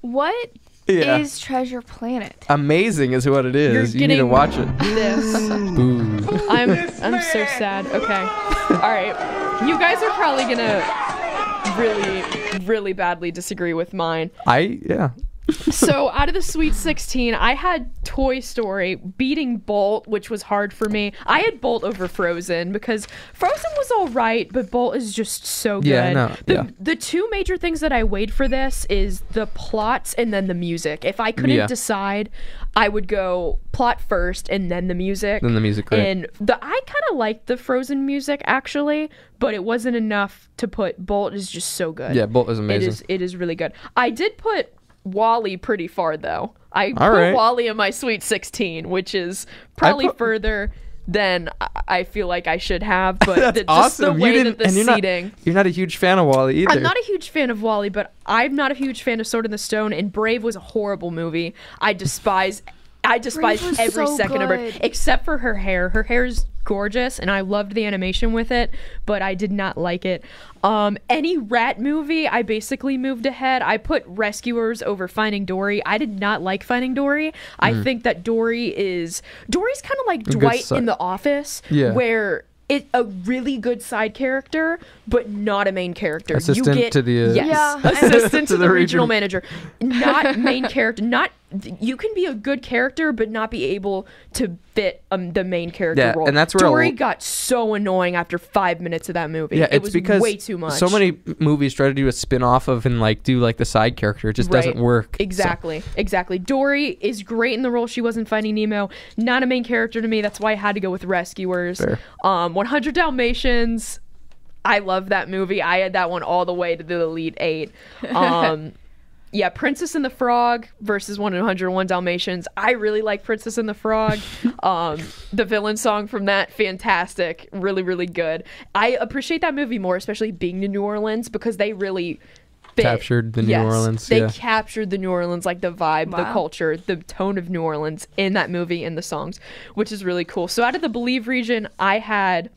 What Yeah. is Treasure Planet? Amazing is what it is. You're You need to getting watch it. This. Boo. I'm so sad. Okay. All right. You guys are probably gonna really badly disagree with mine. Yeah. So out of the Sweet 16, I had Toy Story beating Bolt, which was hard for me. I had Bolt over Frozen because Frozen was all right, but Bolt is just so good. Yeah, no, The two major things that I weighed for this is the plots and then the music. If I couldn't decide, I would go plot first and then the music. Then the music, right. And I kind of liked the Frozen music actually, but it wasn't enough to put Bolt is just so good. Yeah, Bolt is amazing. It is really good. I did put Wall-E pretty far though. I put right. Wall-E in my Sweet 16, which is probably further than I feel like I should have, but That's just awesome. the way that the and seating. You're not a huge fan of Wall-E either. I'm not a huge fan of Wall-E, but I'm not a huge fan of Sword in the Stone, and Brave was a horrible movie. I despise was every so second of good. it, except for her hair. Her hair is gorgeous, and I loved the animation with it, but I did not like it. Any rat movie, I basically moved ahead. I put Rescuers over Finding Dory. I did not like Finding Dory. I think that Dory's kind of like Dwight in The Office, where a really good side character, but not a main character. Assistant to the assistant to the regional region. manager, not main character. You can be a good character, but not be able to fit the main character role. And that's where Dory got so annoying after 5 minutes of that movie. Yeah, it was because way too much. So many movies try to do a spin-off of and like do like the side character. It just doesn't work. Exactly. Dory is great in the role she was in Finding Nemo. Not a main character to me. That's why I had to go with Rescuers. Fair. 100 Dalmatians. I love that movie. I had that one all the way to the Elite 8. Yeah, Princess and the Frog versus 101 Dalmatians. I really like Princess and the Frog. The villain song from that, fantastic. Really, really good. I appreciate that movie more, especially being in New Orleans, because they really captured the New Orleans. They captured the New Orleans, like the vibe, the culture, the tone of New Orleans in that movie and the songs, which is really cool. So out of the Believe region, I had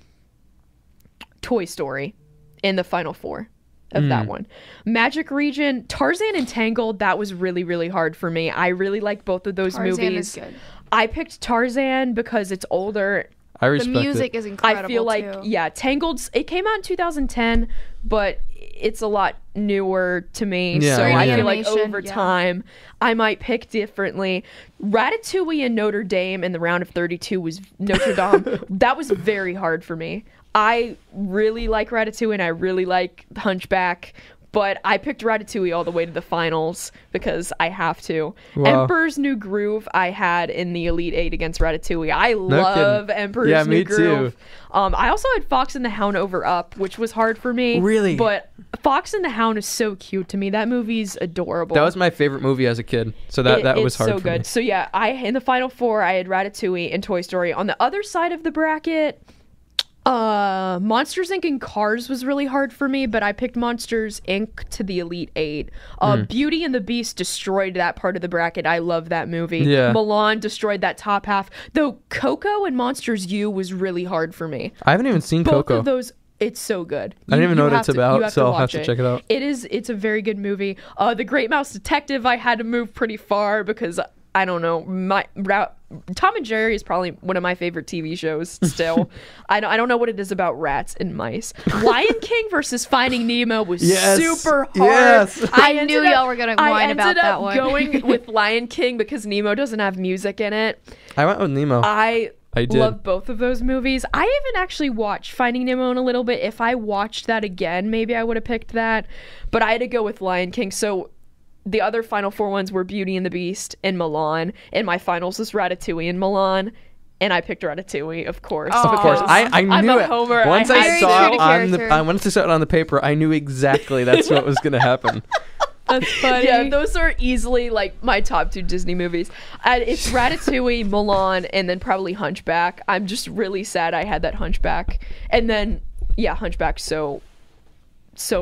Toy Story in the final four of that one. Magic region, Tarzan and Tangled, that was really, really hard for me. I really like both of those Tarzan movies. is good. I picked Tarzan because it's older. I respect The music it. is incredible. I feel like, too. Tangled, it came out in 2010, but it's a lot newer to me. Yeah, so yeah. I feel like Animation, over time, I might pick differently. Ratatouille and Notre Dame in the round of 32 was Notre Dame. That was very hard for me. I really like Ratatouille and I really like Hunchback, but I picked Ratatouille all the way to the finals because I have to. Wow. Emperor's New Groove I had in the Elite 8 against Ratatouille. I love Emperor's New me Groove. too. I also had Fox and the Hound over Up, which was hard for me. Really? But Fox and the Hound is so cute to me. That movie's adorable. That was my favorite movie as a kid. So that was hard so for good. me. So yeah, in the final four I had Ratatouille and Toy Story. On the other side of the bracket, Monsters Inc. and Cars was really hard for me, but I picked Monsters Inc. to the Elite 8. Beauty and the Beast destroyed that part of the bracket. I love that movie. Yeah. Milan destroyed that top half. Though Coco and Monsters U was really hard for me. I haven't even seen Both Coco. of those, it's so good. I don't even know what have it's to- about, you have so I'll have watch to check it out. It's a very good movie. The Great Mouse Detective, I had to move pretty far because I don't know, Tom and Jerry is probably one of my favorite TV shows still. I don't know what it is about rats and mice. Lion King versus Finding Nemo was super hard. Yes. I knew y'all were gonna whine about that one. I ended up going with Lion King because Nemo doesn't have music in it. I went with Nemo. I did. love both of those movies. I haven't actually watched Finding Nemo in a little bit. If I watched that again, maybe I would have picked that. But I had to go with Lion King. So the other final four ones were Beauty and the Beast and Milan. And my finals was Ratatouille and Milan. And I picked Ratatouille, of course. Oh. Of course, I knew I'm a it. homer. Once I I had saw to. it on the Character. once I saw it on the paper, I knew exactly that's what was gonna happen. That's funny. Yeah, those are easily like my top 2 Disney movies. It's Ratatouille, Mulan, and then probably Hunchback. I'm just really sad I had that Hunchback. And then, yeah, Hunchback, so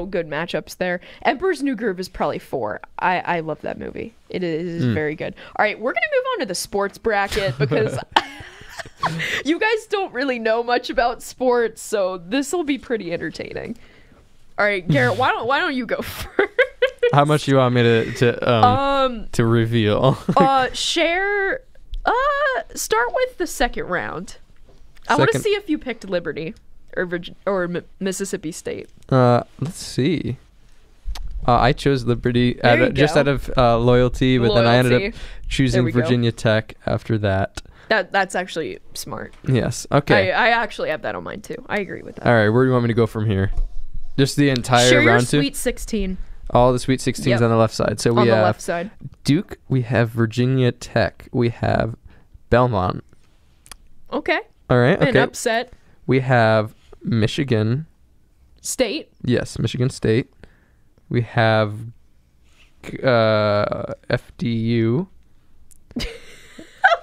good matchups there. Emperor's New Groove is probably 4. I love that movie. It is very good. All right, we're going to move on to the sports bracket because you guys don't really know much about sports, so this will be pretty entertaining. All right, Garrett, why don't you go first? How much do you want me to reveal? Start with the second round. I want to see if you picked Liberty or Mississippi State. Let's see. I chose Liberty just out of loyalty, but then I ended up choosing Virginia Tech after that. That's actually smart. Yes. Okay. I actually have that on mine too. I agree with that. All right. Where do you want me to go from here? Just the entire Share your round 2? Sweet 16. All the Sweet 16s Yep. on the left side. So we On the have left side. Duke, we have Virginia Tech, we have Belmont. Okay. All right. An Okay. upset. We have Michigan. State. Yes, Michigan State. We have FDU.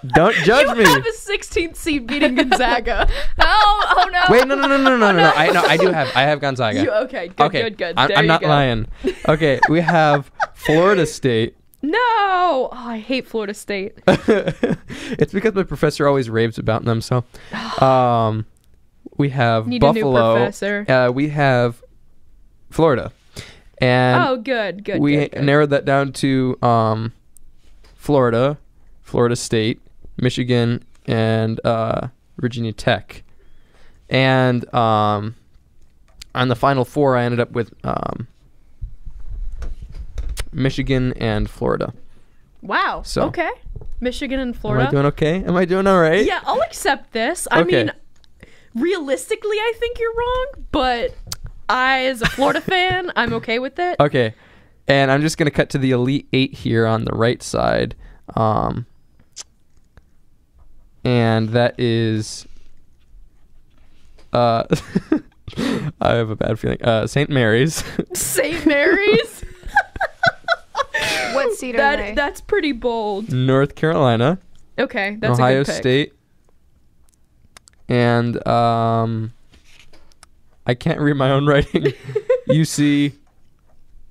Don't judge me. You have a 16th seed beating Gonzaga. Oh no. Wait, no. I have Gonzaga. Okay, good. There I'm you not go. lying. Okay, we have Florida State. No. Oh, I hate Florida State. It's because my professor always raves about them. So, we have Need a new Buffalo. professor. We have Florida, and Oh, good. we narrowed that down to Florida, Florida State, Michigan, and Virginia Tech. And on the final 4, I ended up with Michigan and Florida. Wow. So- Okay. Michigan and Am Florida. I doing okay? Am I doing all right? Yeah, I'll accept this. I Okay. mean, realistically, I think you're wrong, but as a Florida fan, I'm okay with it. Okay. And I'm just going to cut to the Elite 8 here on the right side. And that is... I have a bad feeling. St. Mary's. St. Mary's? What seed are they? That's pretty bold. North Carolina. Okay, that's Ohio a good pick. State. And I can't read my own writing. UC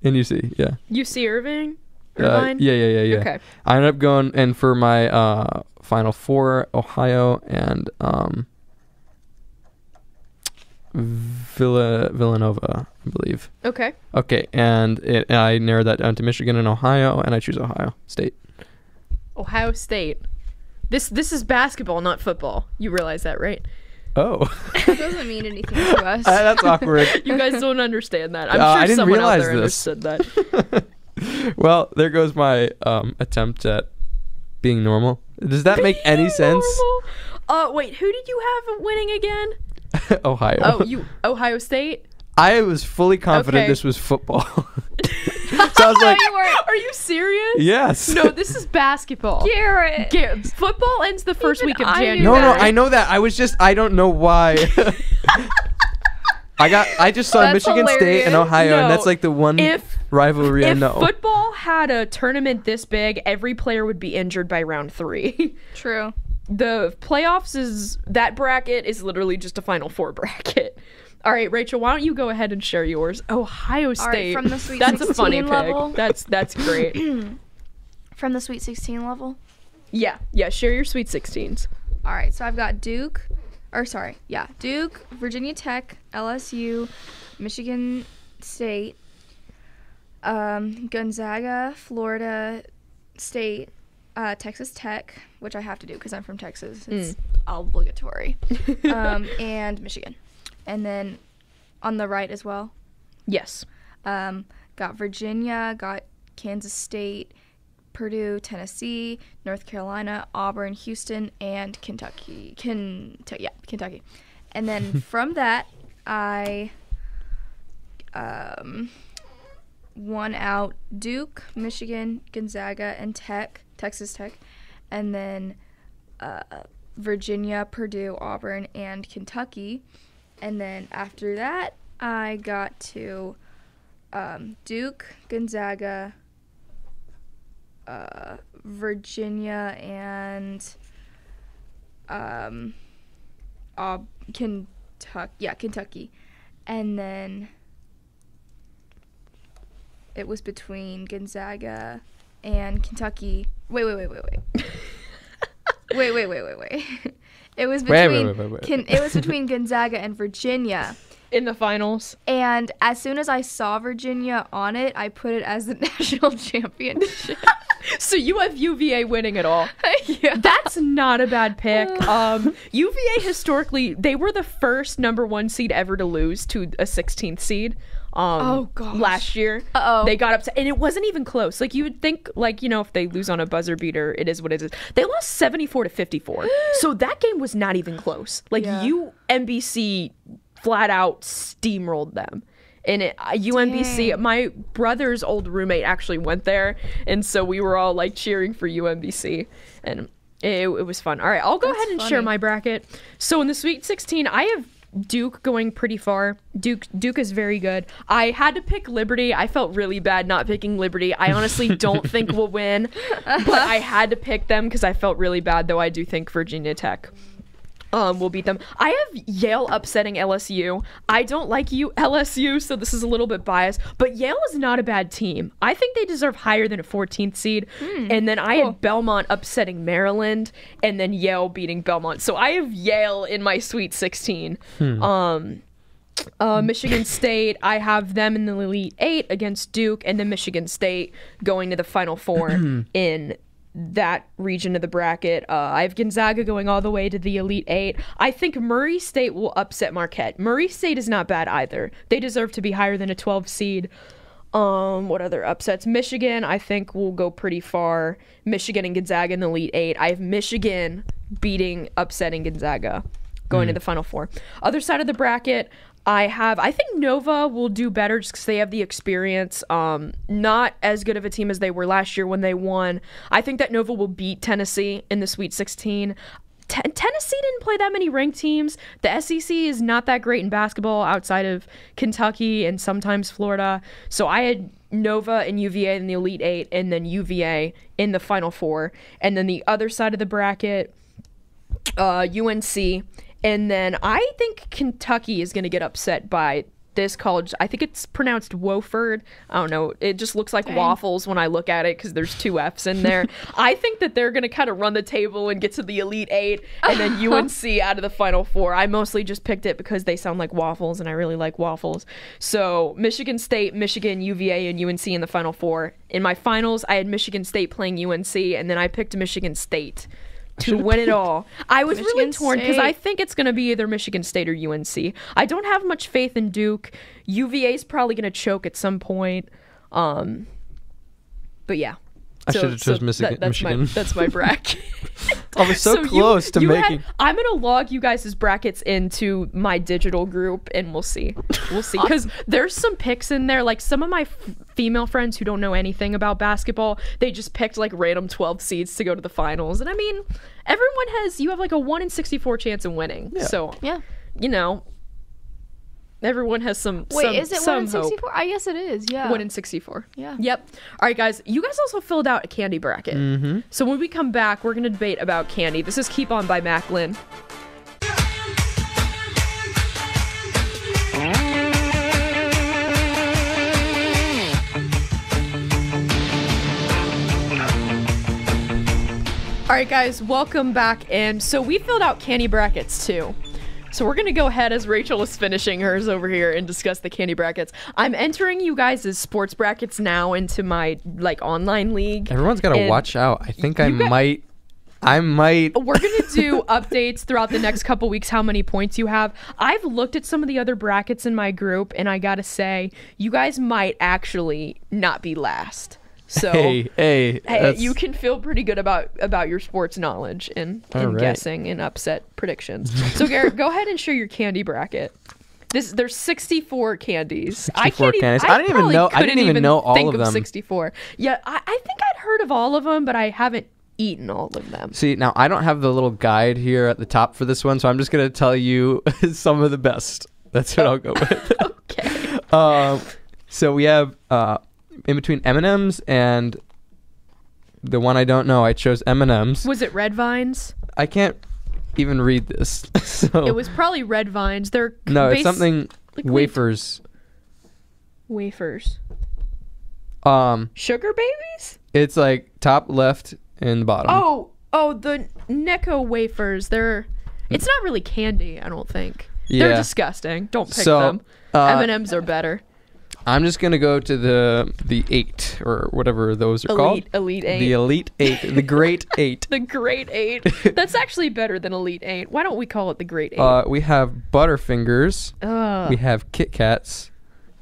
and UC, yeah. UC Irvine? Irvine? Yeah. Okay. I ended up going, and for my final 4, Ohio and Villanova, I believe. Okay. Okay, and I narrowed that down to Michigan and Ohio, and I choose Ohio State. Ohio State. This is basketball, not football. You realize that, right? Oh. That doesn't mean anything to us. That's awkward. You guys don't understand that. I'm I sure didn't someone out realize there this. understood that. Well, there goes my attempt at being normal. Does that make any sense? Wait, who did you have winning again? Ohio. Oh, Ohio State? I was fully confident Okay. this was football. So I was like, Are you serious? yes. No, this is basketball. Garrett. Football ends the first Even week of I knew January. No, I know that. I don't know why. I just saw That's Michigan State and hilarious. Ohio, and No, that's like the one rivalry I If know. football had a tournament this big, every player would be injured by round 3. True. The playoffs that bracket is literally just a Final Four bracket. All right, Rachel, why don't you go ahead and share yours? Ohio State. All right, from the Sweet That's a 16 funny level. pick. That's great. From the Sweet 16 level. Yeah, share your Sweet 16s. All right, so I've got Duke, Virginia Tech, LSU, Michigan State, Gonzaga, Florida State, Texas Tech, which I have to do because I'm from Texas. It's obligatory, and Michigan. And then on the right as well, Yes. got Virginia, got Kansas State, Purdue, Tennessee, North Carolina, Auburn, Houston, and Kentucky. Kentucky. And then from that, I won out Duke, Michigan, Gonzaga, and Texas Tech. And then Virginia, Purdue, Auburn, and Kentucky. And then after that, I got to Duke, Gonzaga, Virginia, and Kentucky. And then it was between Gonzaga and Kentucky. Wait. Wait. It was between it was between Gonzaga and Virginia in the finals. And as soon as I saw Virginia on it, I put it as the national championship. So you have UVA winning it all. Yeah. That's not a bad pick. UVA historically, they were the first number 1 seed ever to lose to a 16th seed. Last year. They got upset, and it wasn't even close. Like, you would think, like, you know, if they lose on a buzzer beater, it is what it is. They lost 74-54. So that game was not even close. Like, UMBC flat out steamrolled them. And UMBC, my brother's old roommate actually went there, and so we were all like cheering for UMBC, and it was fun. All right, I'll go ahead and share my bracket. So in the Sweet 16, I have Duke going pretty far. Duke is very good. I had to pick Liberty. I felt really bad not picking Liberty. I honestly don't think we'll win, but I had to pick them because I felt really bad, though I do think Virginia Tech will beat them. I have Yale upsetting LSU. I don't like LSU, so this is a little bit biased, but Yale is not a bad team. I think they deserve higher than a 14th seed. And then I had Belmont upsetting Maryland, and then Yale beating Belmont. So I have Yale in my Sweet 16. Michigan State, I have them in the Elite 8 against Duke, and then Michigan State going to the Final Four in that region of the bracket. I have Gonzaga going all the way to the Elite 8. I think Murray State will upset Marquette. Murray State is not bad either. They deserve to be higher than a 12 seed. What other upsets? Michigan, I think, will go pretty far. Michigan and Gonzaga in the Elite 8. I have Michigan upsetting Gonzaga, going to the Final Four. Other side of the bracket, I think Nova will do better just because they have the experience. Not as good of a team as they were last year when they won. I think that Nova will beat Tennessee in the Sweet 16. Tennessee didn't play that many ranked teams. The SEC is not that great in basketball outside of Kentucky and sometimes Florida. So I had Nova and UVA in the Elite 8 and then UVA in the Final Four. And then the other side of the bracket, UNC. And then I think Kentucky is going to get upset by this college. I think it's pronounced Wofford. I don't know. It just looks like waffles when I look at it because there's 2 F's in there. I think that they're going to kind of run the table and get to the Elite 8 and then UNC out of the Final Four. I mostly just picked it because they sound like waffles and I really like waffles. So Michigan State, Michigan, UVA, and UNC in the Final Four. In my finals, I had Michigan State playing UNC, and then I picked Michigan State to win it all. I was really torn because I think it's going to be either Michigan State or UNC. I don't have much faith in Duke. UVA is probably going to choke at some point. But yeah. I should have chosen Michigan. That's my bracket. I was so close to making. I'm going to log you guys' brackets into my digital group, and we'll see. We'll see. Because there's some picks in there. Like, some of my female friends who don't know anything about basketball, they just picked, like, random 12 seeds to go to the finals. And, I mean, you have, like, a 1 in 64 chance of winning. Yeah. So, you know, everyone has some is it 1 in 64? Hope. I guess it is, yeah. 1 in 64. Yeah. Yep. All right, guys. You guys also filled out a candy bracket. Mm-hmm. So when we come back, we're going to debate about candy. This is Keep On by Macklin. All right, guys. Welcome back. And so we filled out candy brackets, too. So we're going to go ahead as Rachel is finishing hers over here and discuss the candy brackets. I'm entering you guys' sports brackets now into my online league. Everyone's got to watch out. I think I might. We're going to do updates throughout the next couple weeks how many points you have. I've looked at some of the other brackets in my group, and I got to say, you guys might actually not be last. So hey, you can feel pretty good about your sports knowledge and guessing and upset predictions. So Garrett, go ahead and share your candy bracket. There's 64 candies. 64 candies. I didn't even know all of them. 64. Yeah, I think I'd heard of all of them, but I haven't eaten all of them. See, now I don't have the little guide here at the top for this one, so I'm just gonna tell you some of the best. That's what I'll go with. Okay. So we have in between M&M's and the one I don't know. I chose M&M's. Was it Red Vines? I can't even read this. So It was probably Red Vines. They're no, it's something like wafers. Wafers. Sugar babies? It's like top left and bottom. Oh, the Necco wafers. It's not really candy, I don't think. Yeah. They're disgusting. Don't pick So, them. M&Ms are better. I'm just gonna go to the 8 or whatever those are called. Elite 8. The Elite 8, the Great 8. The Great 8. That's actually better than Elite 8. Why don't we call it the Great 8? We have Butterfingers. Ugh. We have Kit Kats.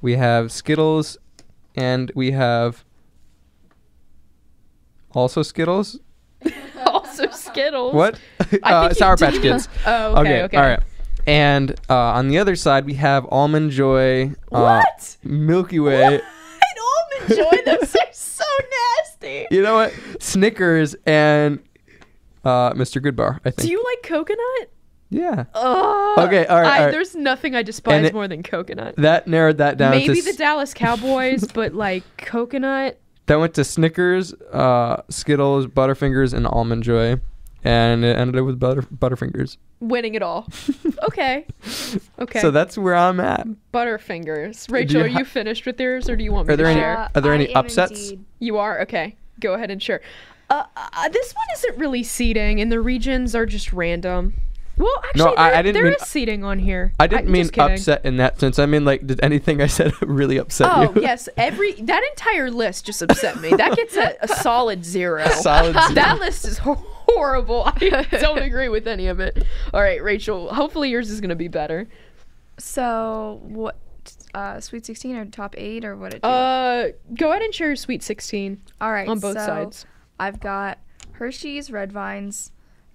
We have Skittles, and we have also Skittles. Also Skittles. What? I think Sour did Patch you- Kids. Oh, okay. All right. And on the other side, we have Almond Joy. What? Milky Way. What? Almond Joy. Those are so nasty. You know what? Snickers and Mr. Goodbar, I think. Do you like coconut? Yeah. Ugh. Okay, all right. There's nothing I despise more than coconut. That narrowed that down Maybe to... the Dallas Cowboys, but like coconut. That went to Snickers, Skittles, Butterfingers, and Almond Joy. And it ended up with Butterfingers. Winning it all. Okay. So that's where I'm at. Butterfingers. Rachel, are you finished with yours, or do you want me to share? Are there any upsets? Indeed. You are? Okay. Go ahead and share. This one isn't really seating, and the regions are just random. Well, actually, No, I didn't there mean- is seating on here. I didn't mean just kidding. upset in that sense. I mean, like, did anything I said really upset Oh, you? yes. That entire list just upset me. That gets a solid 0. Solid 0. That list is horrible. I don't agree with any of it. All right, Rachel, hopefully yours is going to be better. So, what, Sweet 16 or top 8 or what it do? Go ahead and share your Sweet 16. All right. on both so sides. I've got Hershey's, Red Vines,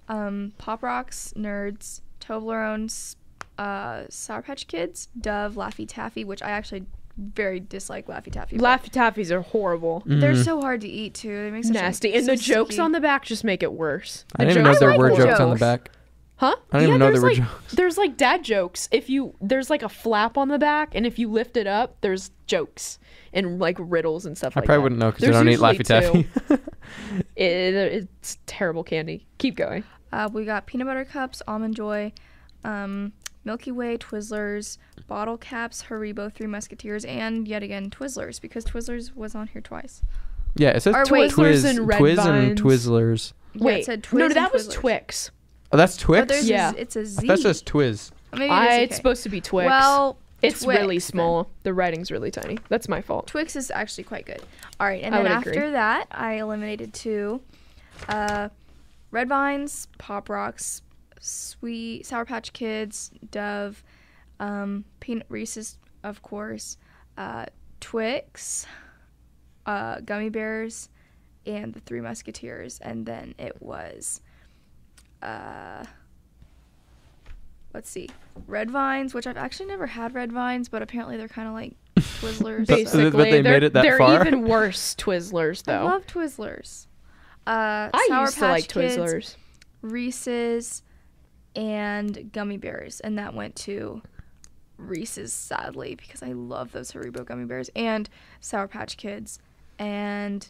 Pop Rocks, Nerds, Toblerones, Sour Patch Kids, Dove, Laffy Taffy, which I actually very dislike Laffy Taffy. but Laffy Taffies are horrible. They're so hard to eat too. They make such Nasty. And the jokes on the the back just make it worse. I didn't even know jokes there are were horrible. jokes on the back. Huh? I didn't even know there were there's jokes. There's like dad jokes. There's like a flap on the back, and if you lift it up, there's jokes and like riddles and stuff I like that. probably wouldn't know because I There's don't eat usually Laffy Taffy. It's terrible candy. Keep going. We got peanut butter cups, Almond Joy, Milky Way, Twizzlers, Bottle Caps, Haribo, Three Musketeers, and yet again Twizzlers because Twizzlers was on here twice. Yeah, it says Or wait. Twizzlers and Red Twiz and Vines. Twizzlers. Yeah, Wait, it said no, Twiz and that was Twizzlers. Twix. Oh, that's But Twix? there's Yeah. it's a Z. That says Twiz. Maybe it is, okay. It's supposed to be Twix. Well, it's Twix, really then. small. The writing's really tiny. That's my fault. Twix is actually quite good. All right, and I then would after agree. that, I eliminated 2. Red Vines, Pop Rocks, Sour Patch Kids, Dove, Peanut Reese's, of course, Twix, Gummy Bears, and the Three Musketeers. And then it was, let's see, Red Vines, which I've actually never had Red Vines, but apparently they're kind of like Twizzlers. so- Basically, But they made it that they're far? even worse Twizzlers, I though. love Twizzlers. I Sour used to Patch like Kids, Twizzlers. Reese's, and Gummy Bears, and that went to Reese's, sadly, because I love those Haribo Gummy Bears, and Sour Patch Kids, and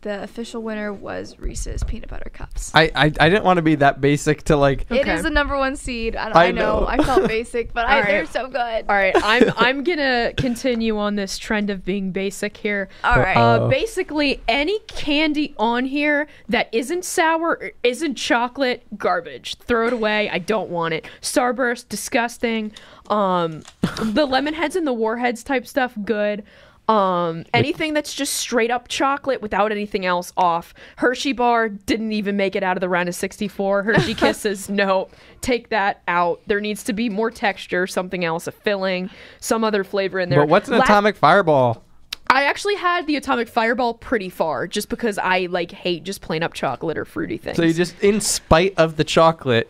the official winner was Reese's Peanut Butter Cups. I didn't want to be that basic to like... It Okay. is the number 1 seed. I I know. know. I felt basic, but All they're right. so good. All right, I'm gonna continue on this trend of being basic here. All right. Uh-oh. Basically, any candy on here that isn't sour or isn't chocolate, garbage. Throw it away. I don't want it. Starburst, disgusting. The lemon heads and the warheads type stuff, good. Anything that's just straight up chocolate without anything else, off. Hershey bar didn't even make it out of the round of 64. Hershey Kisses, no, take that out. There needs to be more texture, something else, a filling, some other flavor in there. But what's an atomic fireball? I actually had the atomic fireball pretty far, just because I like hate just plain up chocolate or fruity things. So you just, in spite of the chocolate,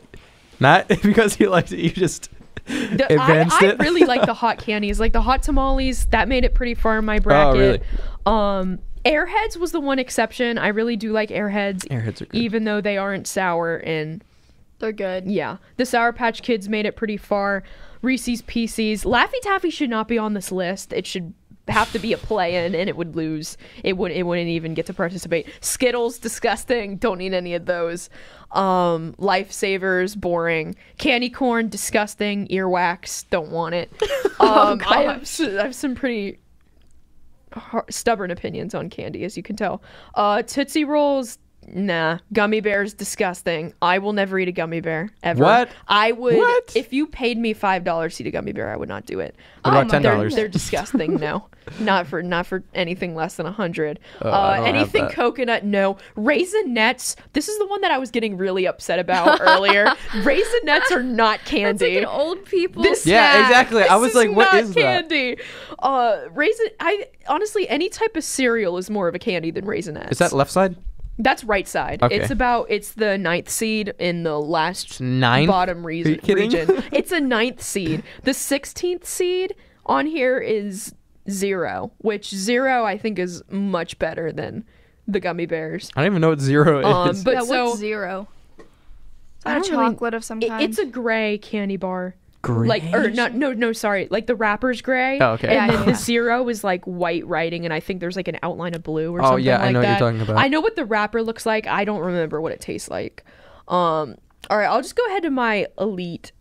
not because you liked it, you just advanced I it? really like the hot candies, like the hot tamales. That made it pretty far in my bracket. Oh, really? Airheads was the one exception. I really do like Airheads. Airheads are good. Even though they aren't sour. And They're good. yeah, the Sour Patch Kids made it pretty far. Reese's Pieces. Laffy Taffy should not be on this list. It should have to be a play-in, and it would lose. It wouldn't even get to participate. Skittles, disgusting. Don't need any of those. Lifesavers, boring. Candy corn, disgusting. Earwax, don't want it. I have some pretty stubborn opinions on candy, as you can tell. Tootsie Rolls, nah. Gummy bears, disgusting. I will never eat a gummy bear ever. What? I would. What? If you paid me $5 to eat a gummy bear, I would not do it. What about $10? They're disgusting. No, not for anything less than 100. I don't have Anything that. coconut, no. Raisinets. This is the one that I was getting really upset about earlier. Raisinets are not That's candy. like an old people This Yeah, snack. exactly. I was like, what not is that? candy. Honestly, any type of cereal is more of a candy than Raisinets. Is that left side? That's right side. Okay. It's the 9th seed in the last Nine? bottom Are you kidding? region. It's a 9th seed. The 16th seed on here is 0, which 0 I think is much better than the gummy bears. I don't even know what 0 is. But Yeah, so what's zero? Is I that a don't really- chocolate of some kind? it's a gray candy bar. Gray? Like, or no, sorry. Like the wrapper's gray. Oh, okay. And Yeah, then yeah. the 0 is like white writing, and I think there's like an outline of blue or Oh, something yeah, like I know what you're that. talking about. I know what the wrapper looks like. I don't remember what it tastes like. All right, I'll just go ahead to my Elite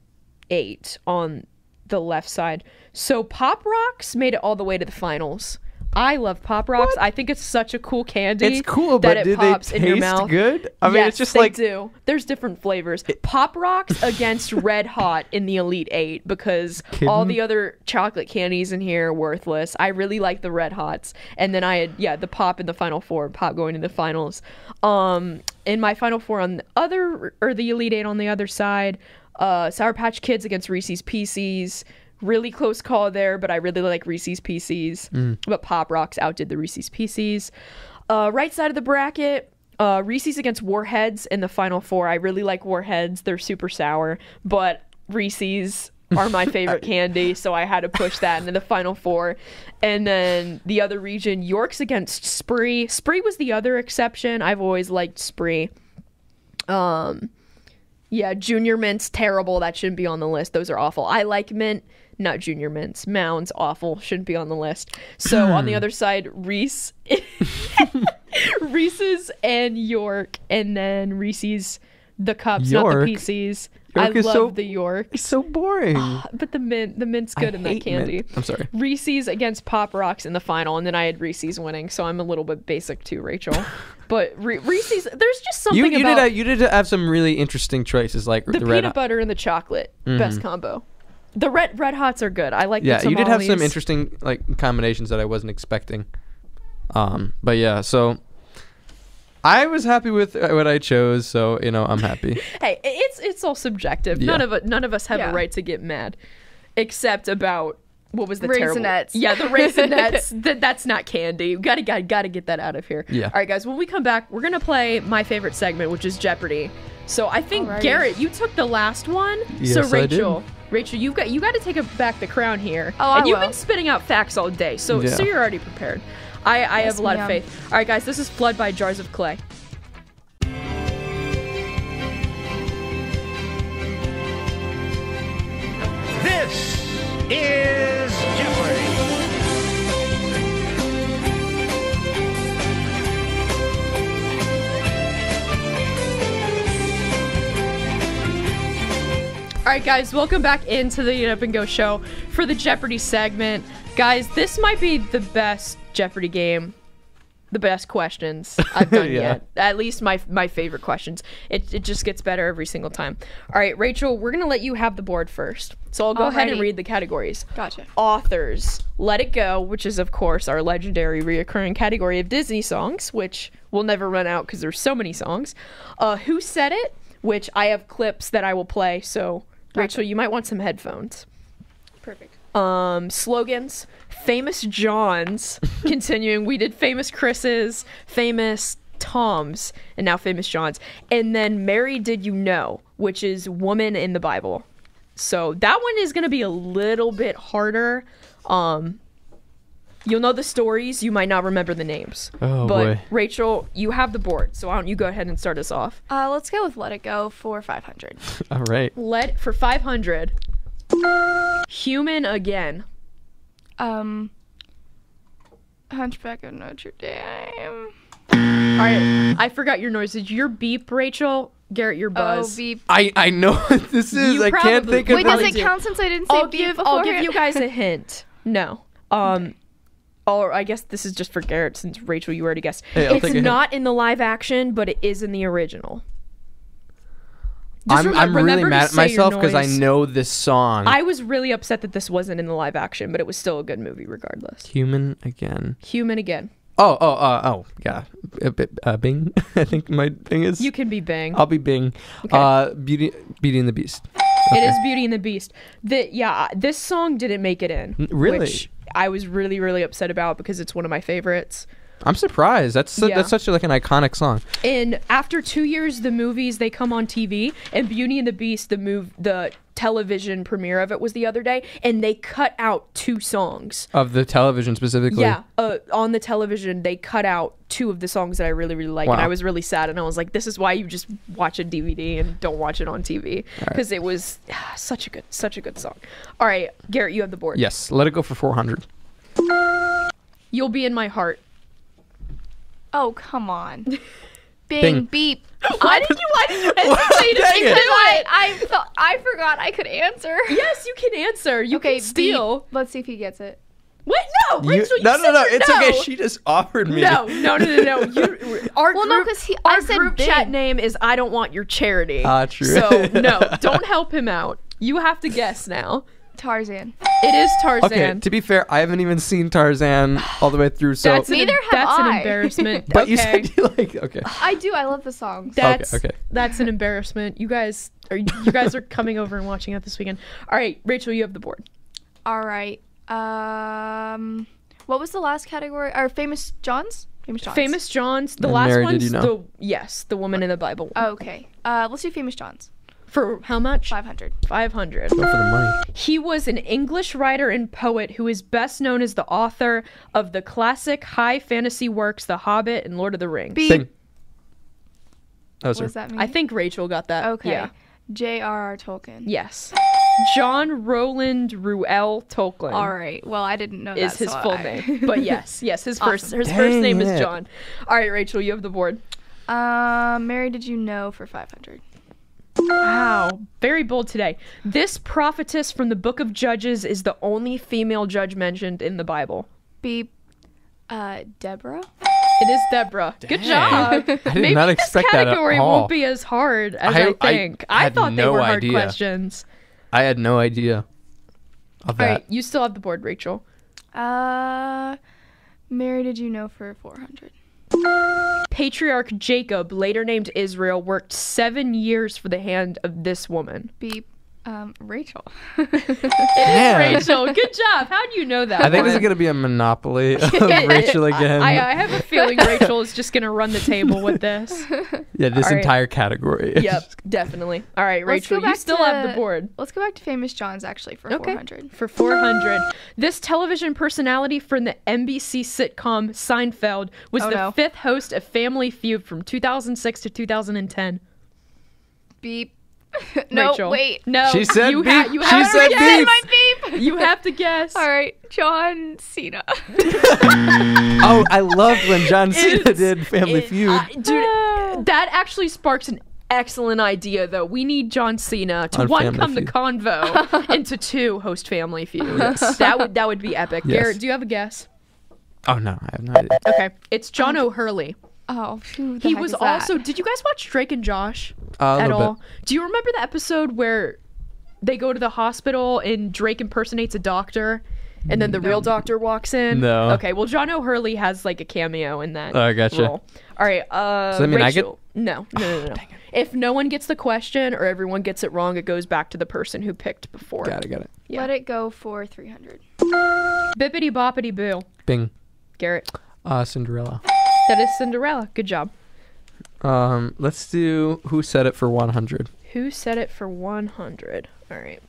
8 on the left side. So Pop Rocks made it all the way to the finals. I love Pop Rocks. I think it's such a cool candy. It's cool, that but it do they pops in your taste mouth. good? I mean, Yes, it's just they like do. There's different flavors. Pop Rocks against Red Hot in the Elite 8 because all the other chocolate candies in here are worthless. I really like the Red Hots. And then I had the Pop in the Final Four, Pop going to the finals. In my Final Four on the Elite 8 on the other side, Sour Patch Kids against Reese's Pieces. Really close call there, but I really like Reese's Pieces. But Pop Rocks outdid the Reese's Pieces. Right side of the bracket, Reese's against Warheads in the Final Four. I really like Warheads. They're super sour, but Reese's are my favorite candy, so I had to push that into the Final Four. And then the other region, York's against Spree. Spree was the other exception. I've always liked Spree. Yeah, Junior Mint's terrible. That shouldn't be on the list. Those are awful. I like Mint, not Junior Mints. Mounds, awful. Shouldn't be on the list. So on the other side, Reese's and York, and then Reese's, the cups, not the York? PCs. York I is love so- the York. it's so boring. But the mint's good in that hate candy. mint. I'm sorry. Reese's against Pop Rocks in the final, and then I had Reese's winning, so I'm a little bit basic too, Rachel. But Reese's, there's just something about you did have some really interesting choices, like the the red. peanut butter and the chocolate, best combo. The red Hots are good. I like Yeah, the you did have some tamales. interesting like combinations that I wasn't expecting. But yeah, so I was happy with what I chose, so I'm happy. Hey, it's all subjective. Yeah. None of us have a right to get mad, except about what was the terrible. Raisinets. Yeah, the Raisinets. That's not candy. Gotta get that out of here. Yeah. All right, guys. When we come back, we're gonna play my favorite segment, which is Jeopardy. So I think Alrighty. Garrett, you took the last one. Yes, so I did. Rachel, you got to take back the crown here. Oh, I and you've will. been spitting out facts all day, so Yeah. you're already prepared. I have a lot of ma'am. faith. All right, guys. This is Flood by Jars of Clay. This is Jeopardy! All right, guys, welcome back into the Get Up and Go show for the Jeopardy segment. Guys, this might be the best Jeopardy game, the best questions I've done Yeah. yet. At least my favorite questions. It just gets better every single time. All right, Rachel, we're going to let you have the board first. So I'll go ahead and Alrighty. read the categories. Gotcha. Authors, Let It Go, which is, of course, our legendary reoccurring category of Disney songs, which will never run out because there's so many songs. Who Said It, which I have clips that I will play, so Rachel, you might want some headphones. Perfect. Slogans, Famous Johns, continuing. We did Famous Chris's, Famous Tom's, and now Famous John's. And then Mary Did You Know, which is Woman in the Bible. So that one is going to be a little bit harder. You'll know the stories. You might not remember the names. Oh, but boy. Rachel, you have the board. So why don't you go ahead and start us off? Let's go with Let It Go for 500. All right. For 500. Human again. Hunchback of Notre Dame. All right. I forgot your noises. Your beep, Rachel. Garrett, your buzz. Oh, beep. I know what this is. You I can't probably- think of Wait, does it. it count since I didn't say beep I'll give beforehand? you guys a hint. No. Or I guess this is just for Garrett since Rachel, you already guessed. Hey, I'll It's take a hint. not in the live action, but it is in the original. I'm really remember to mad at say your myself because I noise. know this song. I was really upset that this wasn't in the live action, but it was still a good movie regardless. Human again. Human again. Oh, yeah. Bing, I think my thing is. You can be Bing. I'll be Bing. Okay. Beauty and the Beast. It is Beauty and the Beast. This song didn't make it in. Really? Which I was really, really upset about because it's one of my favorites. I'm surprised. That's Yeah. such like an iconic song. And after 2 years, the movies, they come on TV, and Beauty and the Beast, the television premiere of it was the other day, and they cut out 2 songs. Of the television specifically. Yeah, on the television, they cut out 2 of the songs that I really, really like, and Wow. I was really sad, and I was like, this is why you just watch a DVD and don't watch it on TV, because it was such a good song. All right, Garrett, you have the board. Yes. Let It Go for 400. You'll Be in My Heart. Oh, come on. Bing, Bing. beep. Why did you hesitate Dang it. Because I forgot I could answer. Yes, you can answer. You Okay, can steal. beep. Let's see if he gets it. What? No, Rachel, you no. said It's no. okay. She just offered me. No. Our Well, no, group, 'cause our I said group Bing. chat name is I Don't Want Your Charity. True. So no, don't help him out. You have to guess now. Tarzan. It is Tarzan. Okay. To be fair, I haven't even seen Tarzan all the way through. So. Neither have that's an I. embarrassment. But okay. you said you like. Okay. I do. I love the songs. That's Okay. that's an embarrassment. You guys are coming over and watching it this weekend. All right, Rachel, you have the board. All right. What was the last category? Or Famous Johns? Famous Johns. Famous Johns. The And last Mary, one's did you know? the woman in the Bible. Oh, okay. Let's do Famous Johns. For how much? 500. 500. Go for the money. He was an English writer and poet who is best known as the author of the classic high fantasy works The Hobbit and Lord of the Rings. Beep. Bing. Oh, What sorry. does that mean? I think Rachel got that. Okay. Yeah. J.R.R. Tolkien. Yes. John Roland Ruel Tolkien All right. Well, I didn't know is that. his so full I- name. But yes, his first Dang name is it. John. All right, Rachel, you have the board. Mary, did you know for 500? Wow, very bold today. This prophetess from the book of Judges is the only female judge mentioned in the Bible. Beep. Deborah? It is Deborah. Good job. I did Maybe not this expect that at category all. won't be as hard as I think. I had thought they no were hard idea. questions. I had no idea of All that. right, you still have the board, Rachel. Mary, did you know for 400? Patriarch Jacob, later named Israel, worked 7 years for the hand of this woman. Beep. Rachel. Man. Rachel, good job. How do you know that? I think this is one? going to be a monopoly of Rachel again. I have a feeling Rachel is just going to run the table with this. Yeah, this All right. entire category. Yep, definitely. All right, Let's go Rachel, you back still to- have the board. Let's go back to Famous Johns, actually, for 400. For 400. This television personality from the NBC sitcom Seinfeld was Oh, the no. 5th host of Family Feud from 2006 to 2010. Beep. No, Rachel. wait. No. She said you beep. you She have said to guess. beep. My beep. You have to guess. All right. John Cena. Oh, I loved when John Cena It's- did Family Feud. Dude, that actually sparks an excellent idea, though. We need John Cena to On one, Family come Feud. to Convo, and to 2, host Family Feud. That would be epic. Yes. Garrett, do you have a guess? Oh, no, I have no idea. Okay, it's John O'Hurley. Oh, who the He heck was is that? also. Did you guys watch Drake and Josh A at little all? bit. Do you remember the episode where they go to the hospital and Drake impersonates a doctor, and then the real doctor walks in? No. Okay, well, John O'Hurley has like a cameo in that. Oh, I gotcha. Role. All right. Does that mean I get- Rachel. No. If no one gets the question or everyone gets it wrong, it goes back to the person who picked before. Got it. Yeah. Let it go for 300. Bippity boppity boo. Bing. Garrett. Cinderella. That is Cinderella. Good job. Let's do Who Said It for 100. Who said it for 100? All right.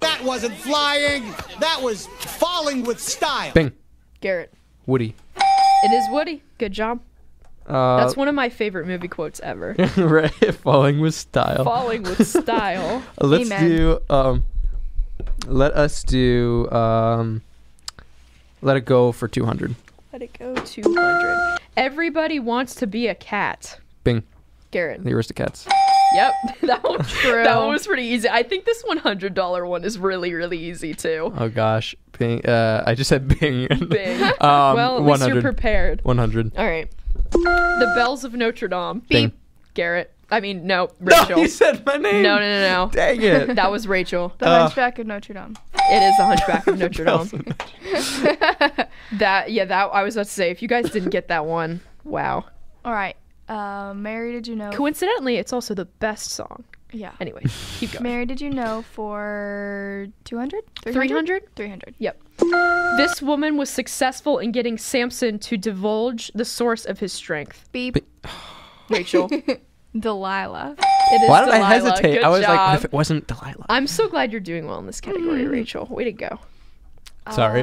That wasn't flying. That was falling with style. Bing. Garrett. Woody. It is Woody. Good job. That's one of my favorite movie quotes ever. Right. Falling with style. Falling with style. Let's Amen. do. Let us do. Let it go for 200. Let it go 200. Everybody wants to be a cat. Bing. Garrett. The Aristocats. Yep. That one, True. that one was pretty easy. I think this $100 one is really, really easy too. Oh gosh. Bing. I just said Bing. Bing. Well, at least you're 100. prepared. 100. All right. The Bells of Notre Dame. Bing. Garrett. I mean, no, Rachel. No, you said my name. No. Dang it. That was Rachel. The Hunchback of Notre Dame. It is the Hunchback of Notre Dame. That I was about to say, if you guys didn't get that one, wow. All right. Mary, did you know? Coincidentally, it's also the best song. Yeah. Anyway, keep going. Mary, did you know for 200? 300? 300. Yep. This woman was successful in getting Samson to divulge the source of his strength. Beep. Rachel. Delilah. It is Why did I Delilah. hesitate? Good I was like, job. what if it wasn't Delilah? I'm so glad you're doing well in this category, Rachel. Way to go. Sorry.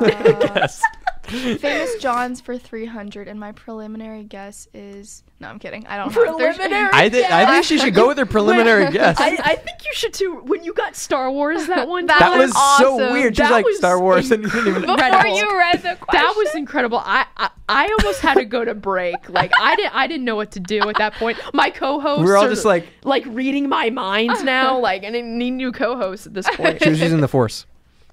Yes. Famous Johns for 300, and my preliminary guess is... No, I'm kidding. I don't know. Preliminary I think she should go with her preliminary guess. I think you should too. When you got Star Wars that one That That time, was so awesome. weird. She's That like was Star Wars, and you didn't even. Before incredible. you read the question. that was incredible. I almost had to go to break. Like I didn't know what to do at that point. My co-hosts We're all are, just like reading my mind now. Like I didn't need new co-hosts at this point. She was using the Force.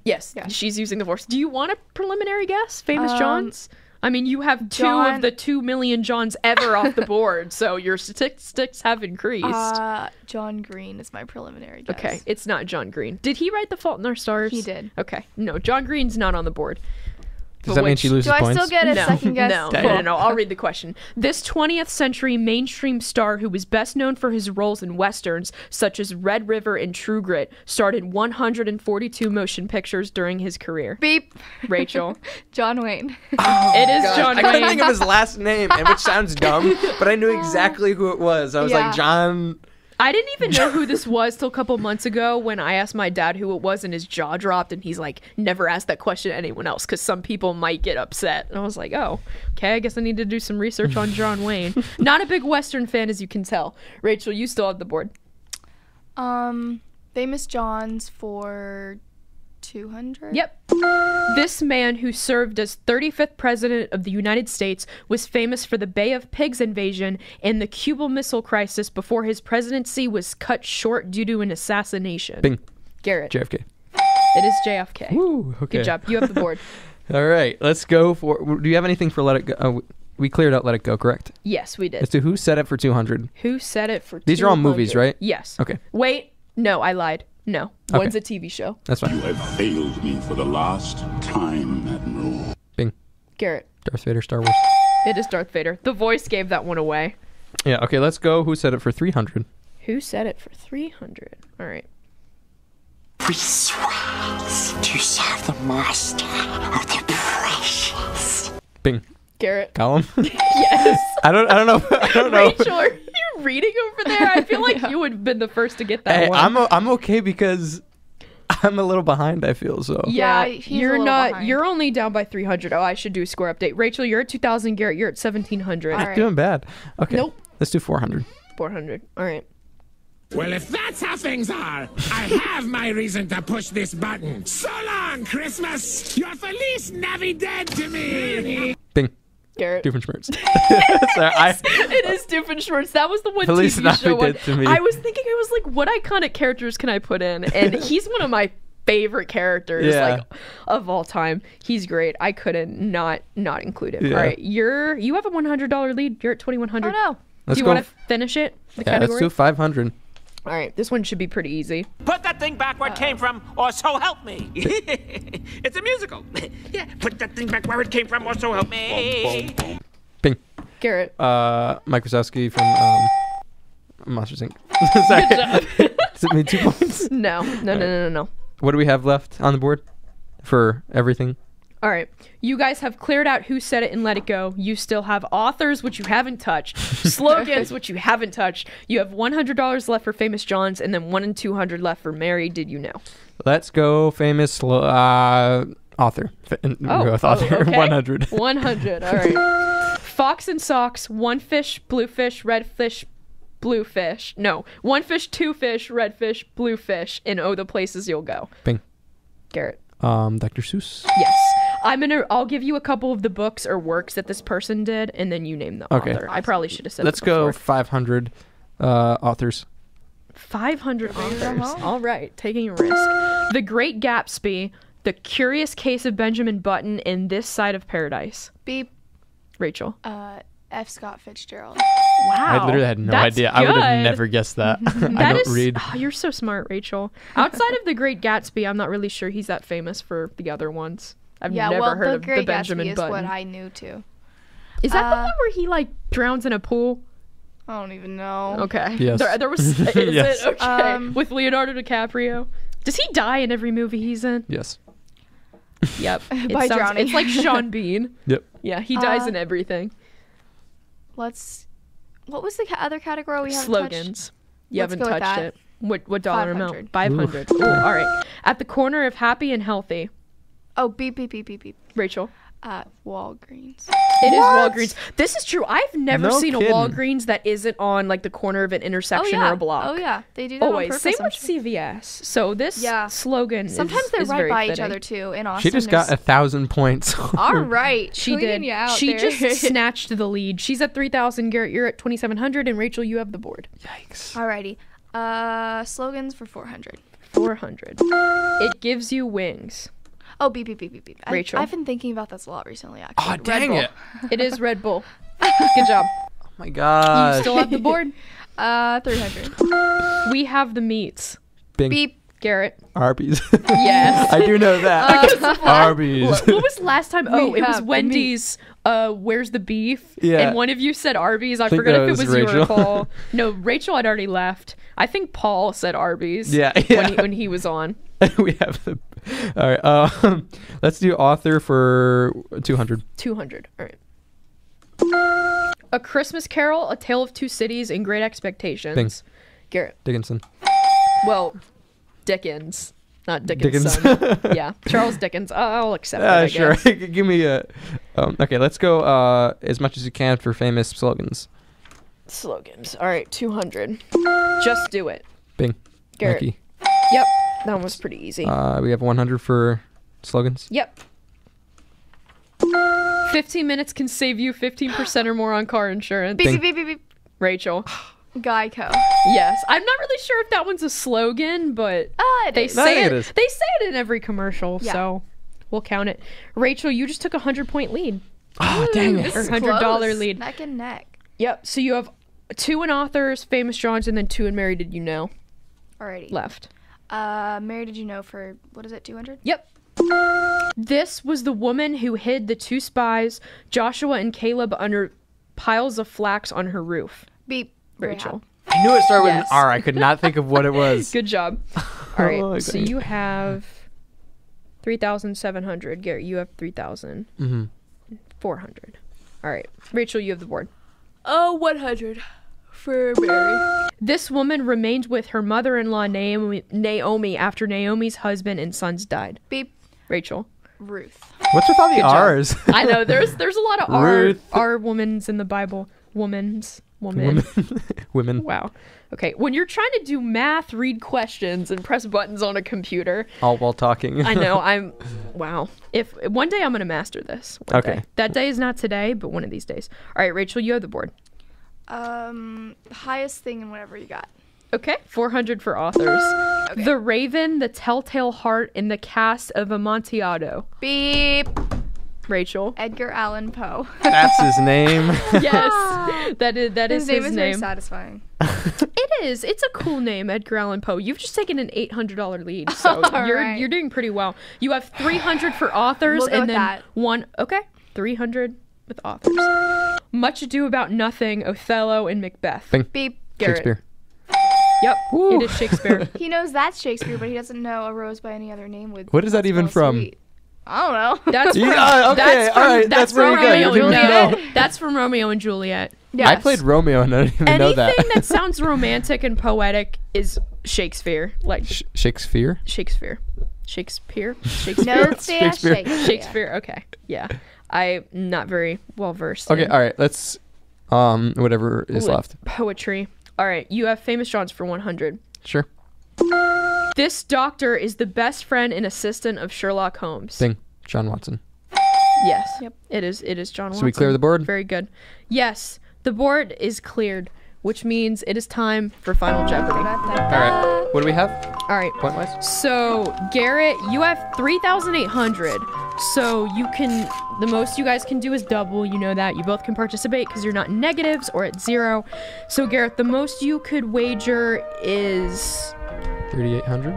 Yes, she's using the Force. Do you want a preliminary guess? Famous Johns? I mean, you have two John- of the 2 million Johns ever off the board, so your statistics have increased. John Green is my preliminary guess. Okay, it's not John Green. Did he write The Fault in Our Stars? He did. Okay, no, John Green's not on the board. Does that mean she loses Do I points? still get a second guess? No. I'll read the question. This 20th century mainstream star who was best known for his roles in westerns such as Red River and True Grit starred in 142 motion pictures during his career. Beep. Rachel. John Wayne. It is John I couldn't Wayne. think of his last name, and which sounds dumb, but I knew exactly who it was. I was Yeah. like, John. I didn't even know who this was till a couple months ago when I asked my dad who it was, and his jaw dropped, and he's like, never ask that question to anyone else because some people might get upset. And I was like, oh, okay, I guess I need to do some research on John Wayne. Not a big Western fan, as you can tell. Rachel, you still have the board. Famous Johns for 200. Yep. This man who served as 35th president of the United States was famous for the Bay of Pigs invasion and the Cuban Missile Crisis before his presidency was cut short due to an assassination. Bing. Garrett. JFK. It is JFK. Woo, okay. Good job. You have the board. All right, let's go for. Do you have anything for Let It Go? We cleared out Let It Go, correct? Yes, we did. Let's do Who Said It for 200. Who said it for 200? These are all movies, right? Yes. Okay. Wait. No, I lied. No. Okay. One's a TV show. That's fine. You have failed me for the last time, Admiral. Bing. Garrett. Darth Vader, Star Wars. It is Darth Vader. The voice gave that one away. Yeah, okay, let's go Who Said It for 300. Who said it for 300? All right. We swear to serve the master of the precious. Bing. Garrett. Column. Yes. I don't know. I don't know. Rachel, are you reading over there? I feel like you would have been the first to get that Hey, one. I'm okay because I'm a little behind, I feel, so. Yeah, he's a you're little not. behind. You're only down by 300. Oh, I should do a score update. Rachel, you're at 2,000. Garrett, you're at 1,700. All right. Doing bad. Okay. Nope. Let's do 400. 400. All right. Well, if that's how things are, I have my reason to push this button. So long, Christmas! You're Feliz Navidad to me! Bing. Garrett. Doofenshmirtz. Sorry, It is Doofenshmirtz. That was the one Feliz TV show one. Navidad to me. I was thinking, I was like, what iconic characters can I put in? And he's one of my favorite characters, Yeah. like, of all time. He's great. I couldn't not include him. Yeah. All right, you have a $100 lead. You're at 2,100. Oh, no. Let's Do you go. want to finish it? The Yeah, category. let's do 500. All right, this one should be pretty easy. Put that thing back where it came from, or so help me. It's a musical. Yeah, put that thing back where it came from, or so help me. Bing. Garrett. Mike Wazowski from Monsters Inc. Sorry. Does it mean 2 points? No. What do we have left on the board for everything? All right. You guys have cleared out Who Said It and Let It Go. You still have authors, which you haven't touched. Slogans, which you haven't touched. You have $100 left for Famous Johns, and then $1 and $200 left for Mary Did You Know? Let's go famous author. Author. Okay. 100. 100. All right. Fox and Socks, one fish, blue fish, red fish, blue fish. No, one fish, two fish, red fish, blue fish, and oh, the places you'll go. Bing. Garrett. Dr. Seuss. Yes. I'll give you a couple of the books or works that this person did, and then you name the author. I probably should have said Let's it before. go 500 authors. 500 authors. All right, taking a risk. The Great Gatsby, The Curious Case of Benjamin Button, and This Side of Paradise. Beep. Rachel. F. Scott Fitzgerald. Wow. I literally had no idea. Good. I would have never guessed that. I don't read. Oh, you're so smart, Rachel. Outside of The Great Gatsby, I'm not really sure he's that famous for the other ones. I've never heard of the Benjamin Button. What I knew too. Is that the one where he like drowns in a pool? I don't even know. Okay. Yes. There was. Is Yes. it? Okay. With Leonardo DiCaprio. Does he die in every movie he's in? Yes. Yep. By drowning. It's like Sean Bean. Yep. Yeah, he dies in everything. What was the other category we haven't Slogans. touched? You Let's haven't go with touched that. it. What dollar 500. amount? 500. Ooh, all right. At the corner of Happy and Healthy. Oh, beep, beep, beep, beep, beep. Rachel. Walgreens. It is Walgreens. This is true. I've never No seen kidding. a Walgreens that isn't on like the corner of an intersection or a block. Oh yeah, they do that Always. on Same purpose. with CVS. So this slogan Sometimes they're is right very by each fitting. other too. In Austin, She just got 1,000 points. All right, She did. You out She there. just snatched the lead. She's at 3,000. Garrett, you're at 2,700, and Rachel, you have the board. Yikes. Alrighty. Slogans for 400. 400. It gives you wings. Oh, beep, beep, beep, beep, beep. Rachel. I've been thinking about this a lot recently, actually. Oh, Red dang Bull. it. It is Red Bull. Good job. Oh my god. You still have the board. 300. We have the meats. Bing. Beep. Garrett. Arby's. Yes. I do know that. Arby's. What was last time? Oh, We it was have the Wendy's. Where's the beef? Yeah. And one of you said Arby's. I think forgot that if it was was you or Rachel. Paul. No, Rachel had already left. I think Paul said Arby's. Yeah. When he was on. We have the. All right. Let's do author for 200. 200. All right. A Christmas Carol, A Tale of Two Cities, and Great Expectations. Bing. Garrett. Dickinson. Well, Dickens. Not Dickinson. Yeah. Charles Dickens. I'll accept it, I Sure. guess. Give me a. Okay, let's go as much as you can for famous slogans. Slogans. All right, 200. Just do it. Bing. Garrett. Nike. Yep. That one was pretty easy. We have 100 for slogans. Yep. 15 minutes can save you 15% or more on car insurance. Beep, beep, beep, beep, beep. Rachel. Geico. Yes. I'm not really sure if that one's a slogan, but they is. I say think it. it is. They say it in every commercial, Yeah. so we'll count it. Rachel, you just took a 100-point lead. Oh, dang it. This Or is $100 close. lead. Neck and neck. Yep. So you have 2 in authors, Famous Johns, and then 2 in Mary Did You Know Alrighty. left. Mary, did you know for, what is it, 200? Yep. This was the woman who hid the 2 spies, Joshua and Caleb, under piles of flax on her roof. Beep. Rachel. I knew it started with an Yes. R. I could not think of what it was. Good job. All right. Oh, So okay. you have 3,700. Garrett, you have 3,400. All right. Rachel, you have the board. Oh, 100 for Mary. This woman remained with her mother-in-law Naomi after Naomi's husband and sons died. Beep. Rachel. Ruth. What's with all the Good job. R's? I know there's a lot of Ruth. R womans in the Bible. Woman. Women. Wow. Okay. When you're trying to do math, read questions, and press buttons on a computer. All while talking. I know. Wow. If one day I'm gonna master this. One Okay. day. That day is not today, but one of these days. All right, Rachel, you have the board. Highest thing in whatever you got. Okay. 400 for authors. Okay. The Raven, The Telltale Heart, and The Cast of Amontillado. Beep. Rachel. Edgar Allan Poe. That's his name. Yes. That is his his very name. satisfying. It is. It's a cool name, Edgar Allan Poe. You've just taken an $800 lead, so Right. you're doing pretty well. You have 300 for authors, We'll go and with then that. 300 with authors. Much Ado About Nothing, Othello, and Macbeth. Bing. Beep. Garrett. Shakespeare. Yep, Woo. it is Shakespeare. He knows that's Shakespeare, but he doesn't know A Rose by Any Other Name with. What is that even Smells from? Sweet. I don't know. That's from, Yeah, okay, all right, that's from very good. Romeo and You Juliet. know. That's from Romeo and Juliet. Yes. I played Romeo and I didn't even know that. Anything that sounds romantic and poetic is Shakespeare. Like Shakespeare? Shakespeare. No, it's Shakespeare. Shakespeare. Okay. Yeah. I'm not very well versed. Okay, in all right. Let's whatever is left. poetry. All right. You have famous Johns for 100. Sure. This doctor is the best friend and assistant of Sherlock Holmes. Bing. John Watson. Yes. Yep. It is John Watson. So we clear the board? Very good. Yes. The board is cleared, which means it is time for Final Jeopardy. All right. What do we have? All right. Point-wise? So, Garrett, you have 3,800. So, the most you guys can do is double. You know that. You both can participate because you're not in negatives or at 0. So, Garrett, the most you could wager is... 3,800.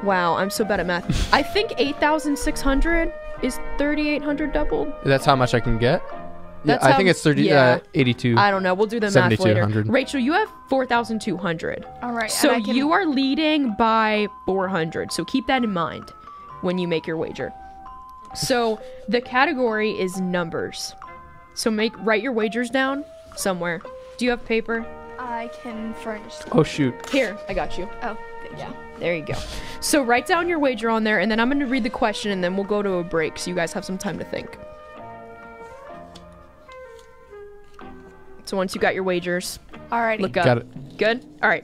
Wow, I'm so bad at math. I think 8,600 is 3,800 doubled. That's how much I can get? Yeah, That's I how- think it's 82. I don't know. We'll do the math later. 7,200. Rachel, you have 4,200. All right. So and I can, you are leading by 400. So keep that in mind when you make your wager. So the category is numbers. So write your wagers down somewhere. Do you have paper? I can furnish them. Oh, shoot. Here, I got you. Oh, thank you. There you go. So write down your wager on there, and then I'm going to read the question, and then we'll go to a break so you guys have some time to think. So once you got your wagers, Alrighty. look up. Got it. Good? All right.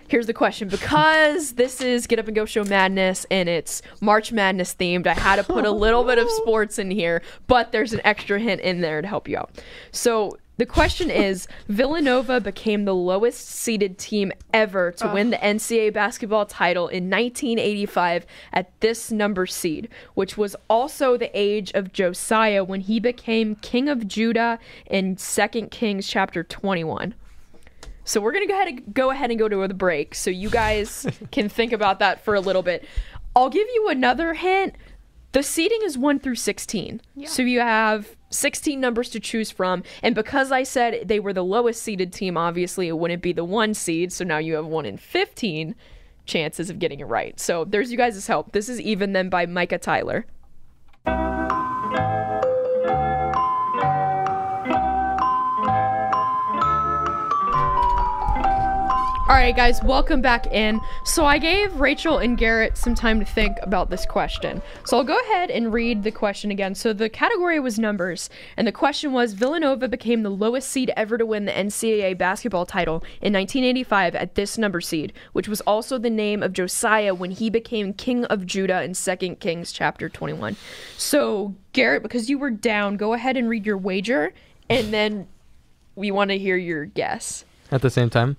Here's the question. Because this is Get Up and Go Show Madness and it's March Madness themed, I had to put a little bit of sports in here, but there's an extra hint in there to help you out. So the question is, Villanova became the lowest seeded team ever to win the NCAA basketball title in 1985 at this number seed, which was also the age of Josiah when he became king of Judah in 2 Kings chapter 21. So we're going to go ahead and go to the break so you guys can think about that for a little bit. I'll give you another hint. The seeding is 1 through 16. Yeah. So you have 16 numbers to choose from. And because I said they were the lowest seeded team, obviously it wouldn't be the 1 seed. So now you have 1 in 15 chances of getting it right. So there's you guys' help. This is Even Then by Micah Tyler. All right, guys, welcome back in. So I gave Rachel and Garrett some time to think about this question. So I'll go ahead and read the question again. So the category was numbers, and the question was, Villanova became the lowest seed ever to win the NCAA basketball title in 1985 at this number seed, which was also the name of Josiah when he became king of Judah in 2 Kings chapter 21. So Garrett, because you were down, go ahead and read your wager, and then we want to hear your guess. At the same time?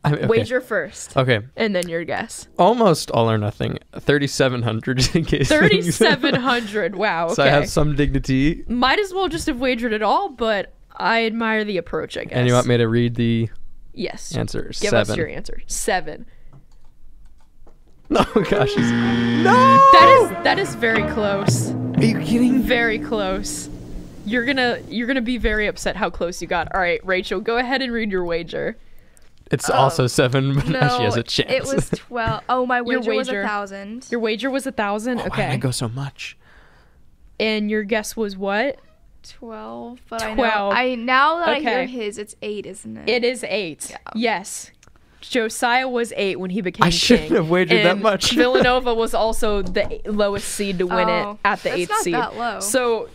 Okay. Wager first. Okay. And then your guess. Almost all or nothing. 3,700 in case. 3,700. Wow. Okay. So I have some dignity. Might as well just have wagered it all, but I admire the approach, I guess. And you want me to read the yes. answer? Give 7. us your answer. 7. Oh gosh. No! That is very close. Are you kidding? Very close. You're gonna be very upset how close you got. All right, Rachel, go ahead and read your wager. It's also 7, but No, now she has a chance. it was 12. Oh, my Your wager was wager. 1,000. Your wager was 1,000. Oh, Okay. why did I go so much? And your guess was what? 12. But 12. now that I hear Okay. his, it's 8, isn't it? It is 8. Yeah. Yes. Josiah was 8 when he became I king. shouldn't have wagered that and much. Villanova was also the lowest seed to win it at the that's 8th not seed. that low. So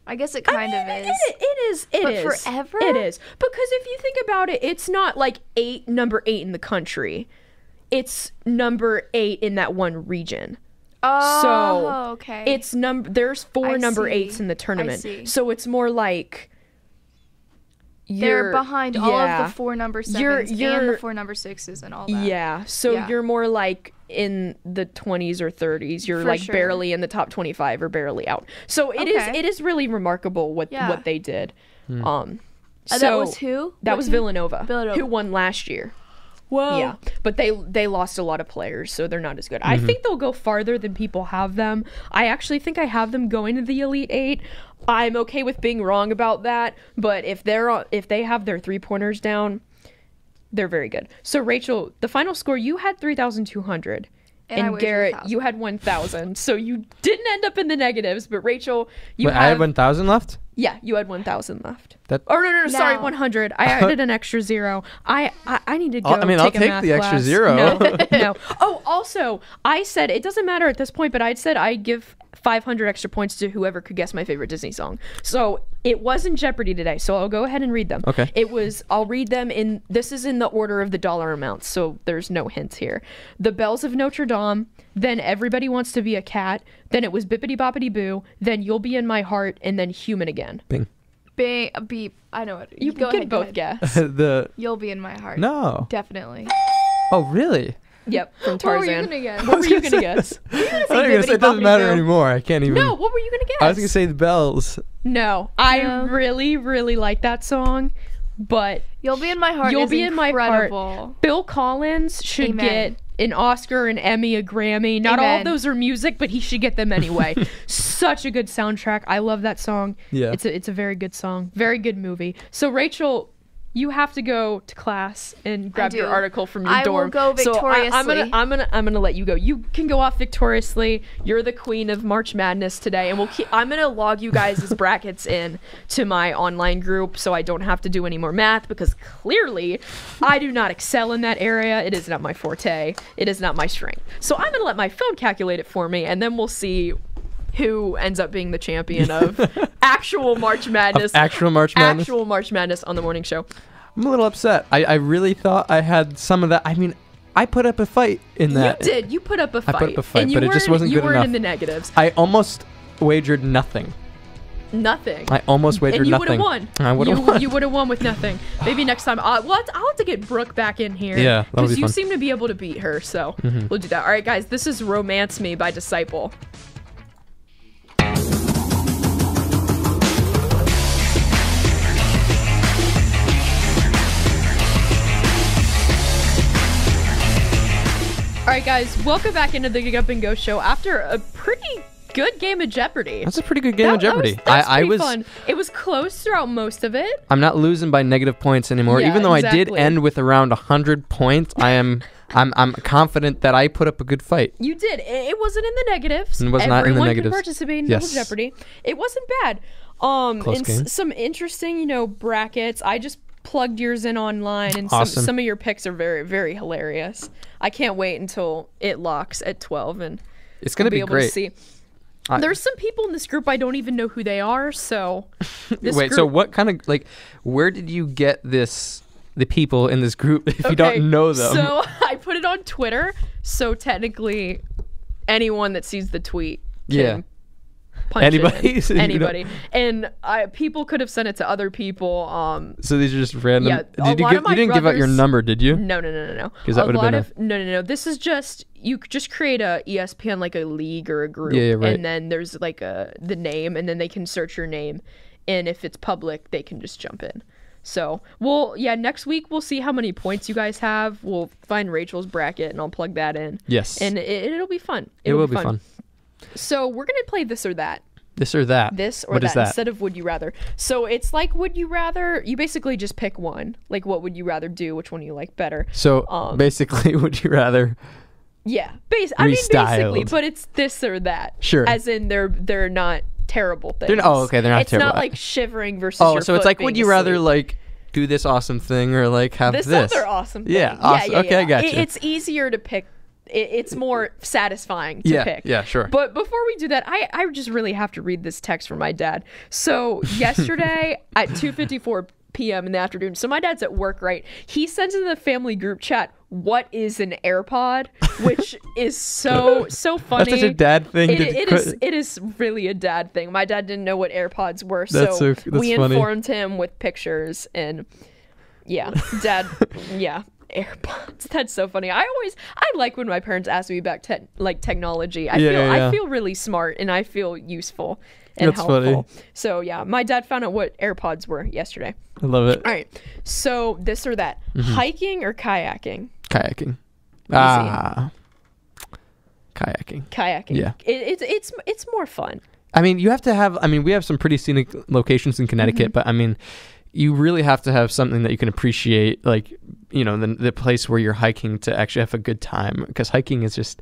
I guess it kind of is. It is. But forever? It is. Because if you think about it, it's not like number 8 in the country. It's number 8 in that one region. Oh, So okay. it's there's 4 I number see. 8s in the tournament. see. So it's more like They're behind all of yeah. the 4 number 7s and you're- the 4 number 6s and all that. Yeah. So Yeah. you're more like in the 20s or 30s. You're For like sure. barely in the top 25 or barely out. So it is really remarkable what they did. So that was who? That What was team? Villanova, Villanova. who won last year. Whoa. Yeah, but they lost a lot of players, so they're not as good. I think they'll go farther than people have them. I actually think I have them going to the Elite 8. I'm okay with being wrong about that, but if they have their 3-pointers down, they're very good. So Rachel, the final score, you had 3,200, And I And wagered Garrett, 1,000. you had 1,000. So you didn't end up in the negatives, but Rachel, you Wait, have... I had 1,000 left. Yeah, you had 1,000 left. That. Oh, no, sorry, No. 100. I added an extra 0. I need to go I mean, I'll take a take math the extra class. 0. No. Oh, also, I said, it doesn't matter at this point, but I'd said I'd give 500 extra points to whoever could guess my favorite Disney song. So it wasn't Jeopardy today, so I'll go ahead and read them. Okay. I'll read them this is in the order of the dollar amounts, so there's no hints here. The Bells of Notre Dame, then Everybody Wants to Be a Cat, then it was Bippity Boppity Boo, then You'll Be in My Heart, and then Human Again. Bing. Beep. I know it. You go can ahead, both go ahead. guess. You'll be in my heart. No. Definitely. Oh, really? Yep, from What were you Tarzan. gonna guess? What were you gonna guess? Were you gonna I say don't even say Bippity it doesn't Boppity matter Boo? anymore. I can't even. No, what were you gonna guess? I was gonna say the Bells. No, I really, really like that song, but You'll Be in My Heart. You'll is Be in My incredible. Heart. Bill Collins should Amen. get an Oscar, an Emmy, a Grammy. Not all of Amen. those are music, but he should get them anyway. Such a good soundtrack. I love that song. Yeah. It's a very good song. Very good movie. So Rachel, you have to go to class and grab your do. article from your I will dorm. go So I'm victoriously. gonna let you go. You can go off victoriously. You're the queen of March Madness today, and I'm gonna log you guys as brackets in to my online group, so I don't have to do any more math because clearly I do not excel in that area. It is not my forte. It is not my strength. So I'm gonna let my phone calculate it for me, and then we'll see who ends up being the champion of actual March Madness. Actual March Madness. Actual March Madness on the morning show. I'm a little upset. I really thought I had some of that. I mean, I put up a fight in that. You did. You put up a fight. I put up a fight, and you but it just weren't- wasn't you good weren't enough. in the negatives. I almost wagered nothing. Nothing. I almost wagered and you nothing. would have won. I would have won. You would have won with nothing. Maybe next time. I'll have to get Brooke back in here. Yeah, that'll be you fun. seem to be able to beat her, so Mhm. we'll do that. All right, guys. This is "Romance Me" by Disciple. All right, guys. Welcome back into the Get Up and Go show after a pretty good game of Jeopardy. That's a pretty good game of Jeopardy. That was I pretty was. fun. It was close throughout most of it. I'm not losing by negative points anymore. Yeah, Even though I did exactly. end with around 100 points, I'm confident that I put up a good fight. You did. It wasn't in the negatives. It was not in the Everyone negatives. could participate in Yes. Double Jeopardy. It wasn't bad. Close And game. some interesting, brackets. I just plugged yours in online, and Awesome. some of your picks are very, very hilarious. I can't wait until it locks at 12, and It's gonna we'll be able great. to see. I- There's some people in this group I don't even know who they are, so this Wait, group, so what kind of where did you get the people in this group if you Okay, don't know them? So I put it on Twitter, so technically anyone that sees the tweet can Yeah. punch Anybody? it in. So you don't- Anybody. And people could have sent it to other people. So these are just random. Yeah, Did a you lot give, of my you didn't give out your brothers- number, did you? No. Because that would have been no. This is just you just create a ESPN like a league or a group, Yeah, right. and then there's like the name, and then they can search your name, and if it's public, they can just jump in. So, next week we'll see how many points you guys have. We'll find Rachel's bracket, and I'll plug that in. Yes. And it'll be fun. It will be fun. So we're gonna play this or that. This or that. This or What that, is that? instead of would you rather. So it's like would you rather. You basically just pick one. Like what would you rather do? Which one you like better? So basically, would you rather? Yeah, basically, Restyled. but it's this or that. Sure. As in they're not terrible things. Okay, they're not it's terrible. It's not like shivering versus. Oh, your so it's foot like, would being you rather asleep. do this awesome thing or have this this? other awesome thing? Yeah, awesome. Okay, I got you. It's easier to pick. It's more satisfying to Yeah, pick. yeah, sure. But before we do that, I just really have to read this text from my dad. So yesterday at 2:54 p.m. in the afternoon. So my dad's at work, right? He sends in the family group chat, "What is an AirPod?" Which is so funny. That's such a dad thing. It is really a dad thing. My dad didn't know what AirPods were, That's we funny. informed him with pictures, and dad, AirPods. That's so funny. I like when my parents ask me about technology. I feel really smart and I feel useful and That's helpful. funny. So my dad found out what AirPods were yesterday. I love it. All right. So this or that. Hiking or kayaking? Kayaking. Kayaking. Kayaking. Yeah. It's more fun. I mean, you have to have. I mean, we have some pretty scenic locations in Connecticut, but I mean, you really have to have something that you can appreciate, the place where you're hiking to actually have a good time. Because hiking is just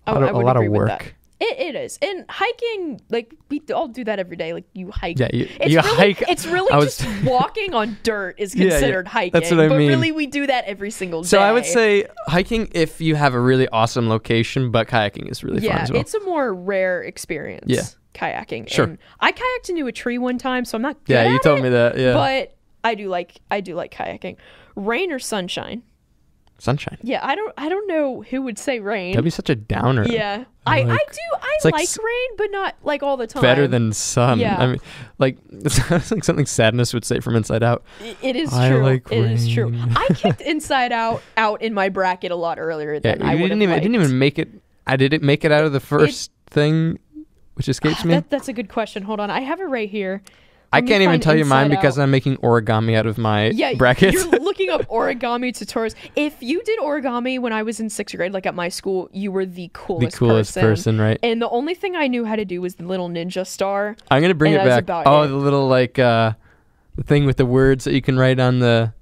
I a would lot agree of with that. work. It is. And hiking, like, we all do that every day. Like, you hike. Yeah, you really, hike. It's really just walking on dirt is Yeah, considered hiking. that's what I but mean. really, we do that every single day. So I would say hiking if you have a really awesome location, but kayaking is really fun as well. It's a more rare experience. Yeah. Kayaking. Sure. And I kayaked into a tree one time, so I'm not good Yeah, you at told it, me that. Yeah. But I do like kayaking. Rain or sunshine? Sunshine. Yeah, I don't know who would say rain. That'd be such a downer. Yeah. I like rain, but not like all the time. Better than sun. Yeah. I mean, like it's like something Sadness would say from Inside Out. It is I true. like It is true. rain. I kicked Inside Out in my bracket a lot earlier than I you would have liked. I didn't even make it. I didn't make it out of the first thing, which escapes me. That's a good question. Hold on. I have it right here. I Let me can't even find tell you mine Inside because Out. I'm making origami out of my brackets. You're looking up origami tutorials. If you did origami when I was in 6th grade, like at my school, you were the coolest person, right? And the only thing I knew how to do was the little ninja star. I'm gonna bring and it that back. was about it. The little like the thing with the words that you can write on the.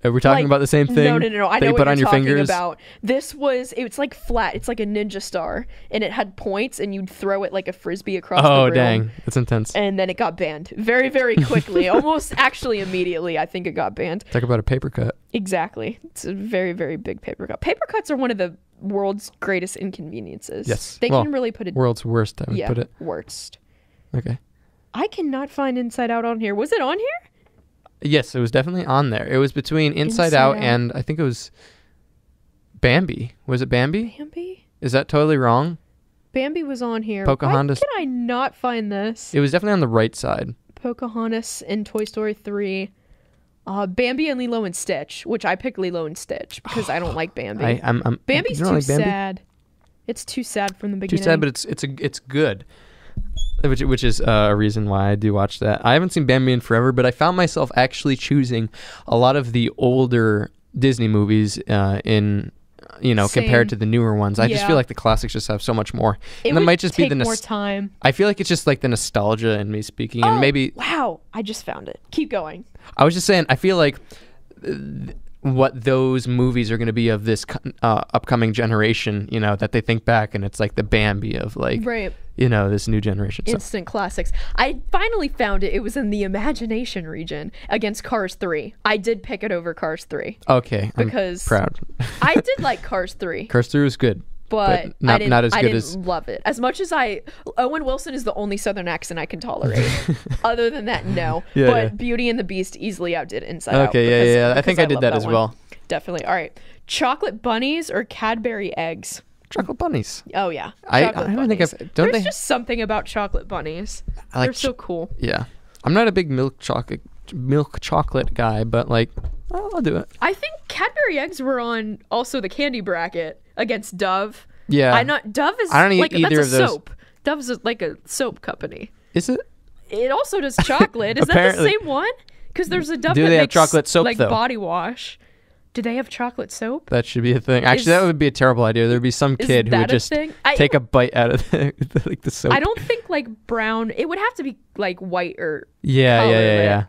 Are we talking about the same thing? No. I that know you what put you're on your talking fingers? about. It's like flat. It's like a ninja star, and it had points, and you'd throw it like a frisbee across the room. Oh dang, that's intense. And then it got banned very, very quickly. Almost actually immediately, I think it got banned. Talk about a paper cut. Exactly. It's a very, very big paper cut. Paper cuts are one of the world's greatest inconveniences. Yes. They can really put it. World's worst, I would put it. Worst. Okay. I cannot find Inside Out on here. Was it on here? Yes, it was definitely on there. It was between Inside Out and I think it was Bambi. Was it Bambi? Bambi? Is that totally wrong? Bambi was on here. Pocahontas. Why can I not find this? It was definitely on the right side. Pocahontas in Toy Story 3. Bambi and Lilo and Stitch, which I picked Lilo and Stitch because I don't like Bambi. Bambi's too sad. It's too sad from the beginning. Too sad, but it's good. Which is a reason why I do watch that. I haven't seen Bambi in forever, but I found myself actually choosing a lot of the older Disney movies compared to the newer ones. I just feel like the classics just have so much more. It and that might just be the more time. I feel like it's just like the nostalgia in me speaking, and maybe. Wow! I just found it. Keep going. I was just saying. I feel like what those movies are going to be of this upcoming generation, that they think back and it's like the Bambi of like, right. This new generation. Instant classics. I finally found it. It was in the Imagination region against Cars 3. I did pick it over Cars 3. Okay. Because I'm proud. I did like Cars 3. Cars 3 was good. But not as good as love it. As much as Owen Wilson is the only Southern accent I can tolerate. Other than that, no. Beauty and the Beast easily outdid Inside Out. Okay, yeah. I think I did that as well. Definitely. All right. Chocolate bunnies or Cadbury eggs? Chocolate bunnies. Oh yeah. I don't think I've. There's just something about chocolate bunnies. They're so cool. Yeah. I'm not a big milk chocolate guy, but like I'll do it. I think Cadbury eggs were on also the candy bracket against Dove. Yeah. Dove is I don't eat like either that's of a those. soap. Dove's like a soap company. Is it? It also does chocolate. Is that the same one? Because there's a Dove Do that they have makes chocolate soap, like though? body wash. Do they have chocolate soap? That should be a thing. Actually, that would be a terrible idea. There'd be some kid who would just take a bite out of the soap. I don't think like brown. It would have to be like white or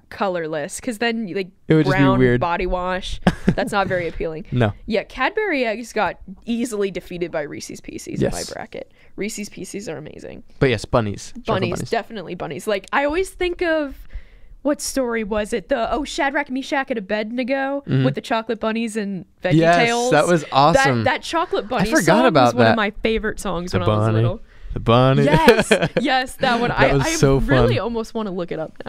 colorless. Because then like it would brown just be weird. body wash. That's not very appealing. No. Yeah, Cadbury eggs got easily defeated by Reese's Pieces in my bracket. Reese's Pieces are amazing. But yes, bunnies. Bunnies, definitely bunnies. Like I always think of. What story was it? Shadrach, Meshach, and Abednego with the chocolate bunnies and VeggieTales. Yes, that was awesome. That chocolate bunny I forgot song about was one that. of my favorite songs when I was little. The bunny. Yes, that one. That was so fun. Really almost want to look it up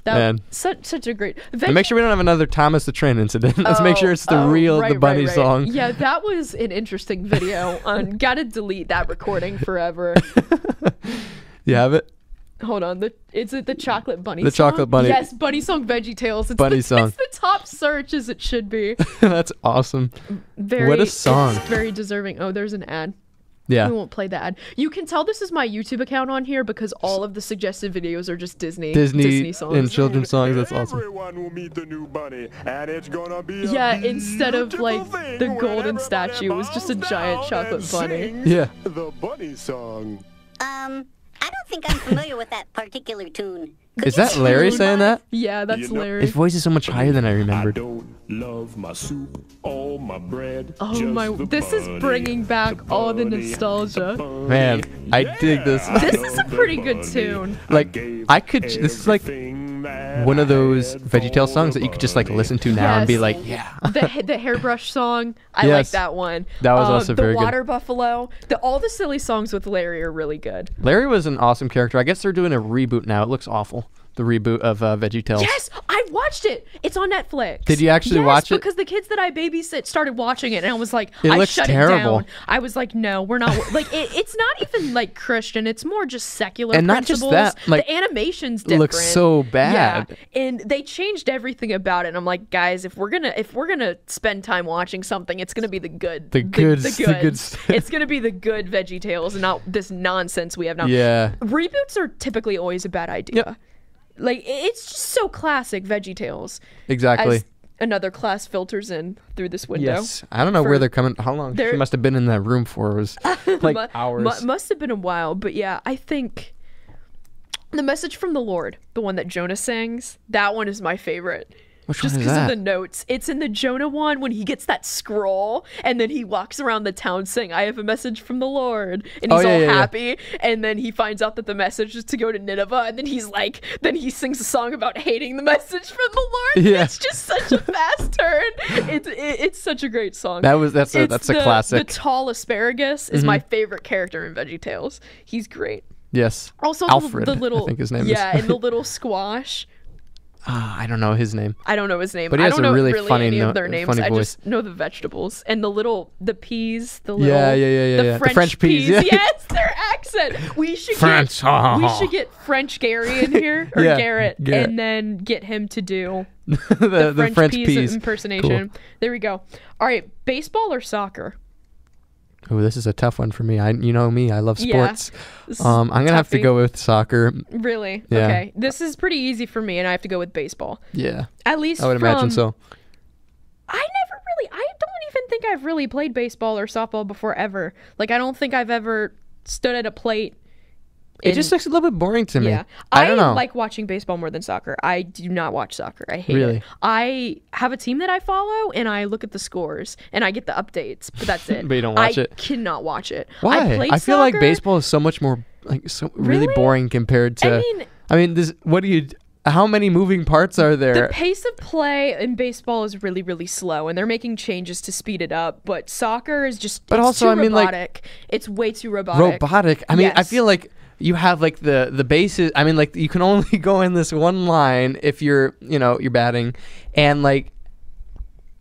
now. Man. Such a great. And make sure we don't have another Thomas the Train incident. Let's make sure it's the real the bunny song. Yeah, that was an interesting video. Gotta delete that recording forever. You have it? Hold on, is it the chocolate bunny the song? Chocolate bunny. Yes, bunny song, VeggieTales. It's bunny song. It's the top search as it should be. That's awesome. What a song. It's very deserving. Oh, there's an ad. Yeah. We won't play the ad. You can tell this is my YouTube account on here because all of the suggested videos are just Disney songs. And children's songs. That's awesome. Everyone will meet the new bunny, and it's gonna be instead of like the golden statue, it was just a giant chocolate bunny. Yeah. The bunny song. I don't think I'm familiar with that particular tune. Is that Larry saying that? Yeah, that's Larry. His voice is so much higher than I remembered. I don't love my soup all for my bread. Oh just my! the This is bunny, bringing back all the bunny, nostalgia. Man, I dig this. This is a pretty good tune. Like, I could. This is like one of those VeggieTales songs that you could just like listen to now and be Yes. like, yeah. The hairbrush song, I like Yes. that one. That was also the very good. Water Buffalo. All the silly songs with Larry are really good. Larry was an awesome character. I guess they're doing a reboot now. It looks awful. The reboot of VeggieTales. Yes, I watched it. It's on Netflix. Did you actually watch it? Because the kids that I babysit started watching it, and I was like, It I looks shut terrible. it down. I was like, no, we're not. Like, it's not even like Christian. It's more just secular And not just principles. that, like, the animation's it different. looks so bad. Yeah, and they changed everything about it. And I'm like, guys, if we're gonna spend time watching something, it's gonna be the good. The goods, The the goods. goods. It's gonna be the good VeggieTales, and not this nonsense we have now. Yeah. Reboots are typically always a bad idea. Like, it's just so classic Exactly. as another class filters in through this window. Yes. I don't know where they're coming. How long she must have been in that room for? It was like hours. Must have been a while, but yeah, I think the Message from the Lord, the one that Jonah sings, that one is my favorite. Which Just one is because of that? the notes. It's in the Jonah one when he gets that scroll and then he walks around the town saying, I have a message from the Lord. And he's all happy. And then he finds out that the message is to go to Nineveh. And then he's like, then he sings a song about hating the message from the Lord. Yeah. It's just such a fast turn. It's such a great song. That's a It's classic. The tall asparagus is my favorite character in VeggieTales. He's great. Yes. Also, Alfred, the little, I think his name is. yeah, and the little squash. I don't know his name. I don't know his name. But he I has don't a know really really funny any no- of their names. funny I voice. just know the vegetables and the peas. The little Yeah. The The French peas, yeah. Yes, their accent. We should French. get French Gary in here or Yeah, Garrett, Garrett. and then get him to do the French peas impersonation. Cool. There we go. All right, baseball or soccer? Oh, this is a tough one for me. You know me. I love Yeah. sports. This is I'm gonna have to toughy. go with soccer. Really? Yeah. Okay. This is pretty easy for me, and I have to go with baseball. Yeah. At least I would imagine so. I don't even think I've really played baseball or softball before ever. Like, I don't think I've ever stood at a plate. It just looks a little bit boring to me. Yeah. I don't know. like watching baseball more than soccer. I do not watch soccer. I hate Really? it. I have a team that I follow, and I look at the scores, and I get the updates, but that's it. But you don't watch it? I cannot watch it. Why? played I feel like soccer. baseball is so much more really boring compared to. I mean, this. What do you? How many moving parts are there? The pace of play in baseball is really, really slow, and they're making changes to speed it up. But soccer is just But it's also, too I mean, like, robotic. It's way too robotic. Robotic. I mean, I Yes. feel like you have like the bases. I mean, like you can only go in this one line if you're batting, and like.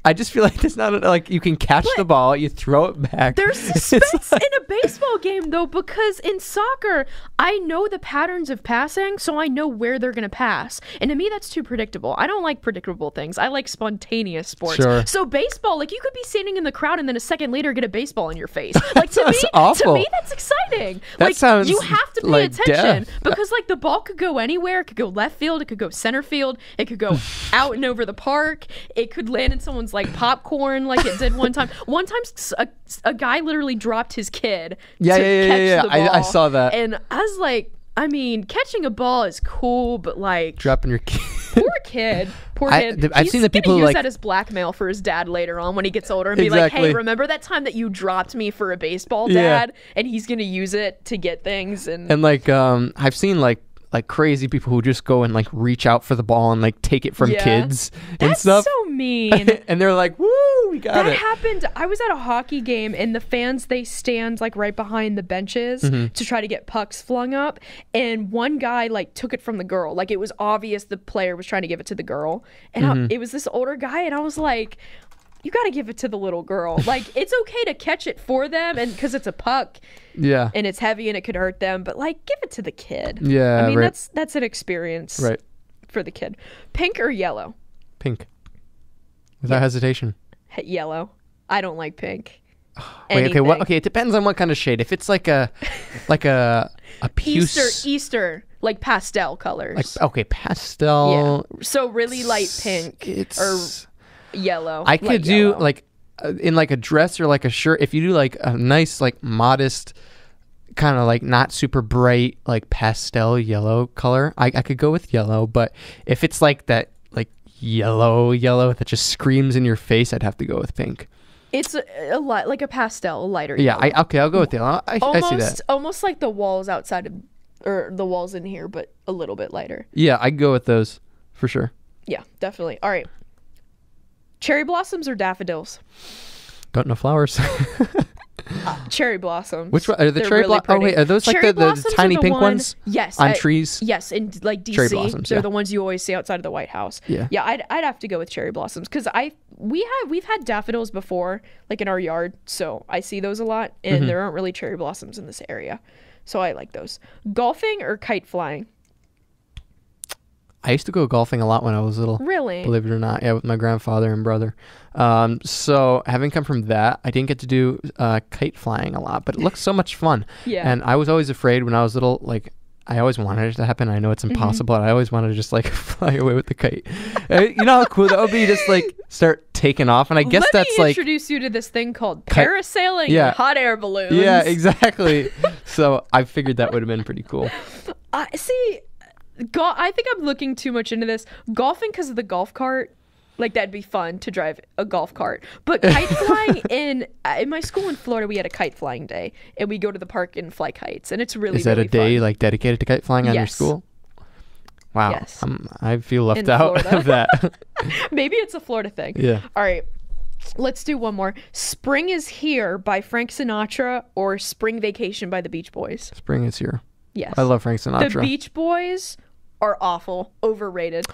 I just feel like it's not like you can catch the ball, you throw it back. There's suspense in a baseball game, though, because in soccer, I know the patterns of passing, so I know where they're going to pass. And to me, that's too predictable. I don't like predictable things. I like spontaneous sports. Sure. So baseball, like, you could be standing in the crowd and then a second later get a baseball in your face. Like, to That's me, awful. that's exciting. That like, sounds you have to pay like attention death. because, like, the ball could go anywhere. It could go left field. It could go center field. It could go out and over the park. It could land in someone's, like, popcorn like it did one time. One time, a guy literally dropped his kid to catch the ball. I saw that. And I was like, I mean, catching a ball is cool, but like, Dropping your kid. poor kid. I've seen the people He's gonna use like that as blackmail for his dad later on when he gets older and be like, Exactly. hey, remember that time that you dropped me for a baseball, Yeah. Dad? And he's gonna use it to get things. And like I've seen like crazy people who just go and like reach out for the ball and like take it from Yeah. kids and That's stuff. so mean. And they're like, "Woo, we got That it." happened. I was at a hockey game and the fans, they stand like right behind the benches Mhm. to try to get pucks flung up. And one guy like took it from the girl. Like, it was obvious the player was trying to give it to the girl. And Mhm. it was this older guy. And I was like, you got to give it to the little girl. Like, it's okay to catch it for them and because it's a puck. Yeah. And it's heavy and it could hurt them. But like, give it to the kid. Yeah, I mean, right. that's an experience Right. for the kid. Pink or yellow? Pink. Without hesitation. Yellow. I don't like pink. Wait, okay, Anything. okay, it depends on what kind of shade. If it's like a puce Easter, like pastel colors. like okay, pastel. Yeah. So really light pink or yellow. I could light do yellow. like in like a dress or like a shirt. If you do like a nice like modest kind of like not super bright like pastel yellow color, I could go with yellow. But if it's like that like yellow that just screams in your face, I'd have to go with pink. It's a lot like a pastel, a lighter. Yeah, yellow. I'll go with yellow. I see that. Almost like the walls outside of, or the walls in here, but a little bit lighter. Yeah, I go with those for sure. Yeah, definitely. All right. Cherry blossoms or daffodils? Got no flowers. Cherry blossoms. Which one? Are the They're cherry really blossoms? Oh, wait. Are those like cherry the tiny pink ones? Yes. On trees? Yes. In like DC. Cherry blossoms, They're yeah. the ones you always see outside of the White House. Yeah. Yeah, I'd have to go with cherry blossoms because we've had daffodils before, like in our yard. So I see those a lot. And Mm-hmm. there aren't really cherry blossoms in this area. So I like those. Golfing or kite flying? I used to go golfing a lot when I was little. Really? Believe it or not. Yeah, with my grandfather and brother. So having come from that, I didn't get to do kite flying a lot, but it looks so much fun. Yeah. And I was always afraid when I was little, like, I always wanted it to happen. I know it's impossible. I always wanted to just like fly away with the kite. You know how cool that would be? Just like start taking off. And I guess Let that's me like introduce you to this thing called parasailing Yeah. and hot air balloons. Yeah, exactly. So I figured that would have been pretty cool. See, I think I'm looking too much into this. Golfing because of the golf cart, like that'd be fun to drive a golf cart. But kite flying in my school in Florida, we had a kite flying day, and we go to the park and fly kites, and it's really Is that really a day fun. like dedicated to kite flying on your Yes. school? Wow. Yes. I feel left In out Florida. of that. Maybe it's a Florida thing. Yeah. All right. Let's do one more. Spring is Here by Frank Sinatra or Spring Vacation by the Beach Boys? Spring is here. Yes. I love Frank Sinatra. The Beach Boys are awful, overrated.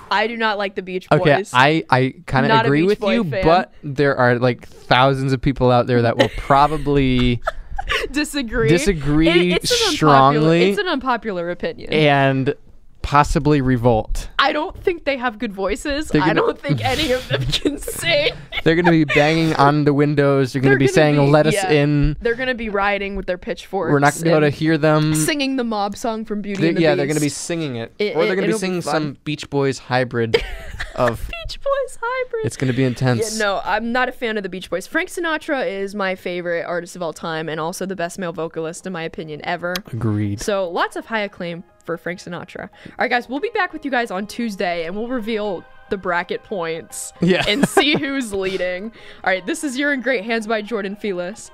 I do not like the Beach Boys. Okay, I kind of Not a agree Beach with Boy you, fan. but there are like thousands of people out there that will probably Disagree it's an unpopular, strongly it's an unpopular opinion. and possibly revolt. I don't think they have good voices. They're I gonna- don't think any of them can sing. They're going to be banging on the windows. They're going to be saying, "Let us yeah. in." They're going to be riding with their pitchforks. We're not going to be able to and hear them. singing the mob song from Beauty and the Yeah, Beast. they're going to be singing it, or they're going to be it'll singing fun. some Beach Boys hybrid of. Beach Boys hybrid. It's going to be intense. Yeah, no, I'm not a fan of the Beach Boys. Frank Sinatra is my favorite artist of all time and also the best male vocalist, in my opinion, ever. Agreed. So lots of high acclaim for Frank Sinatra. All right, guys, we'll be back with you guys on Tuesday, and we'll reveal the bracket points Yeah. and see who's leading. All right, this is You're in Great Hands by Jordan Felix.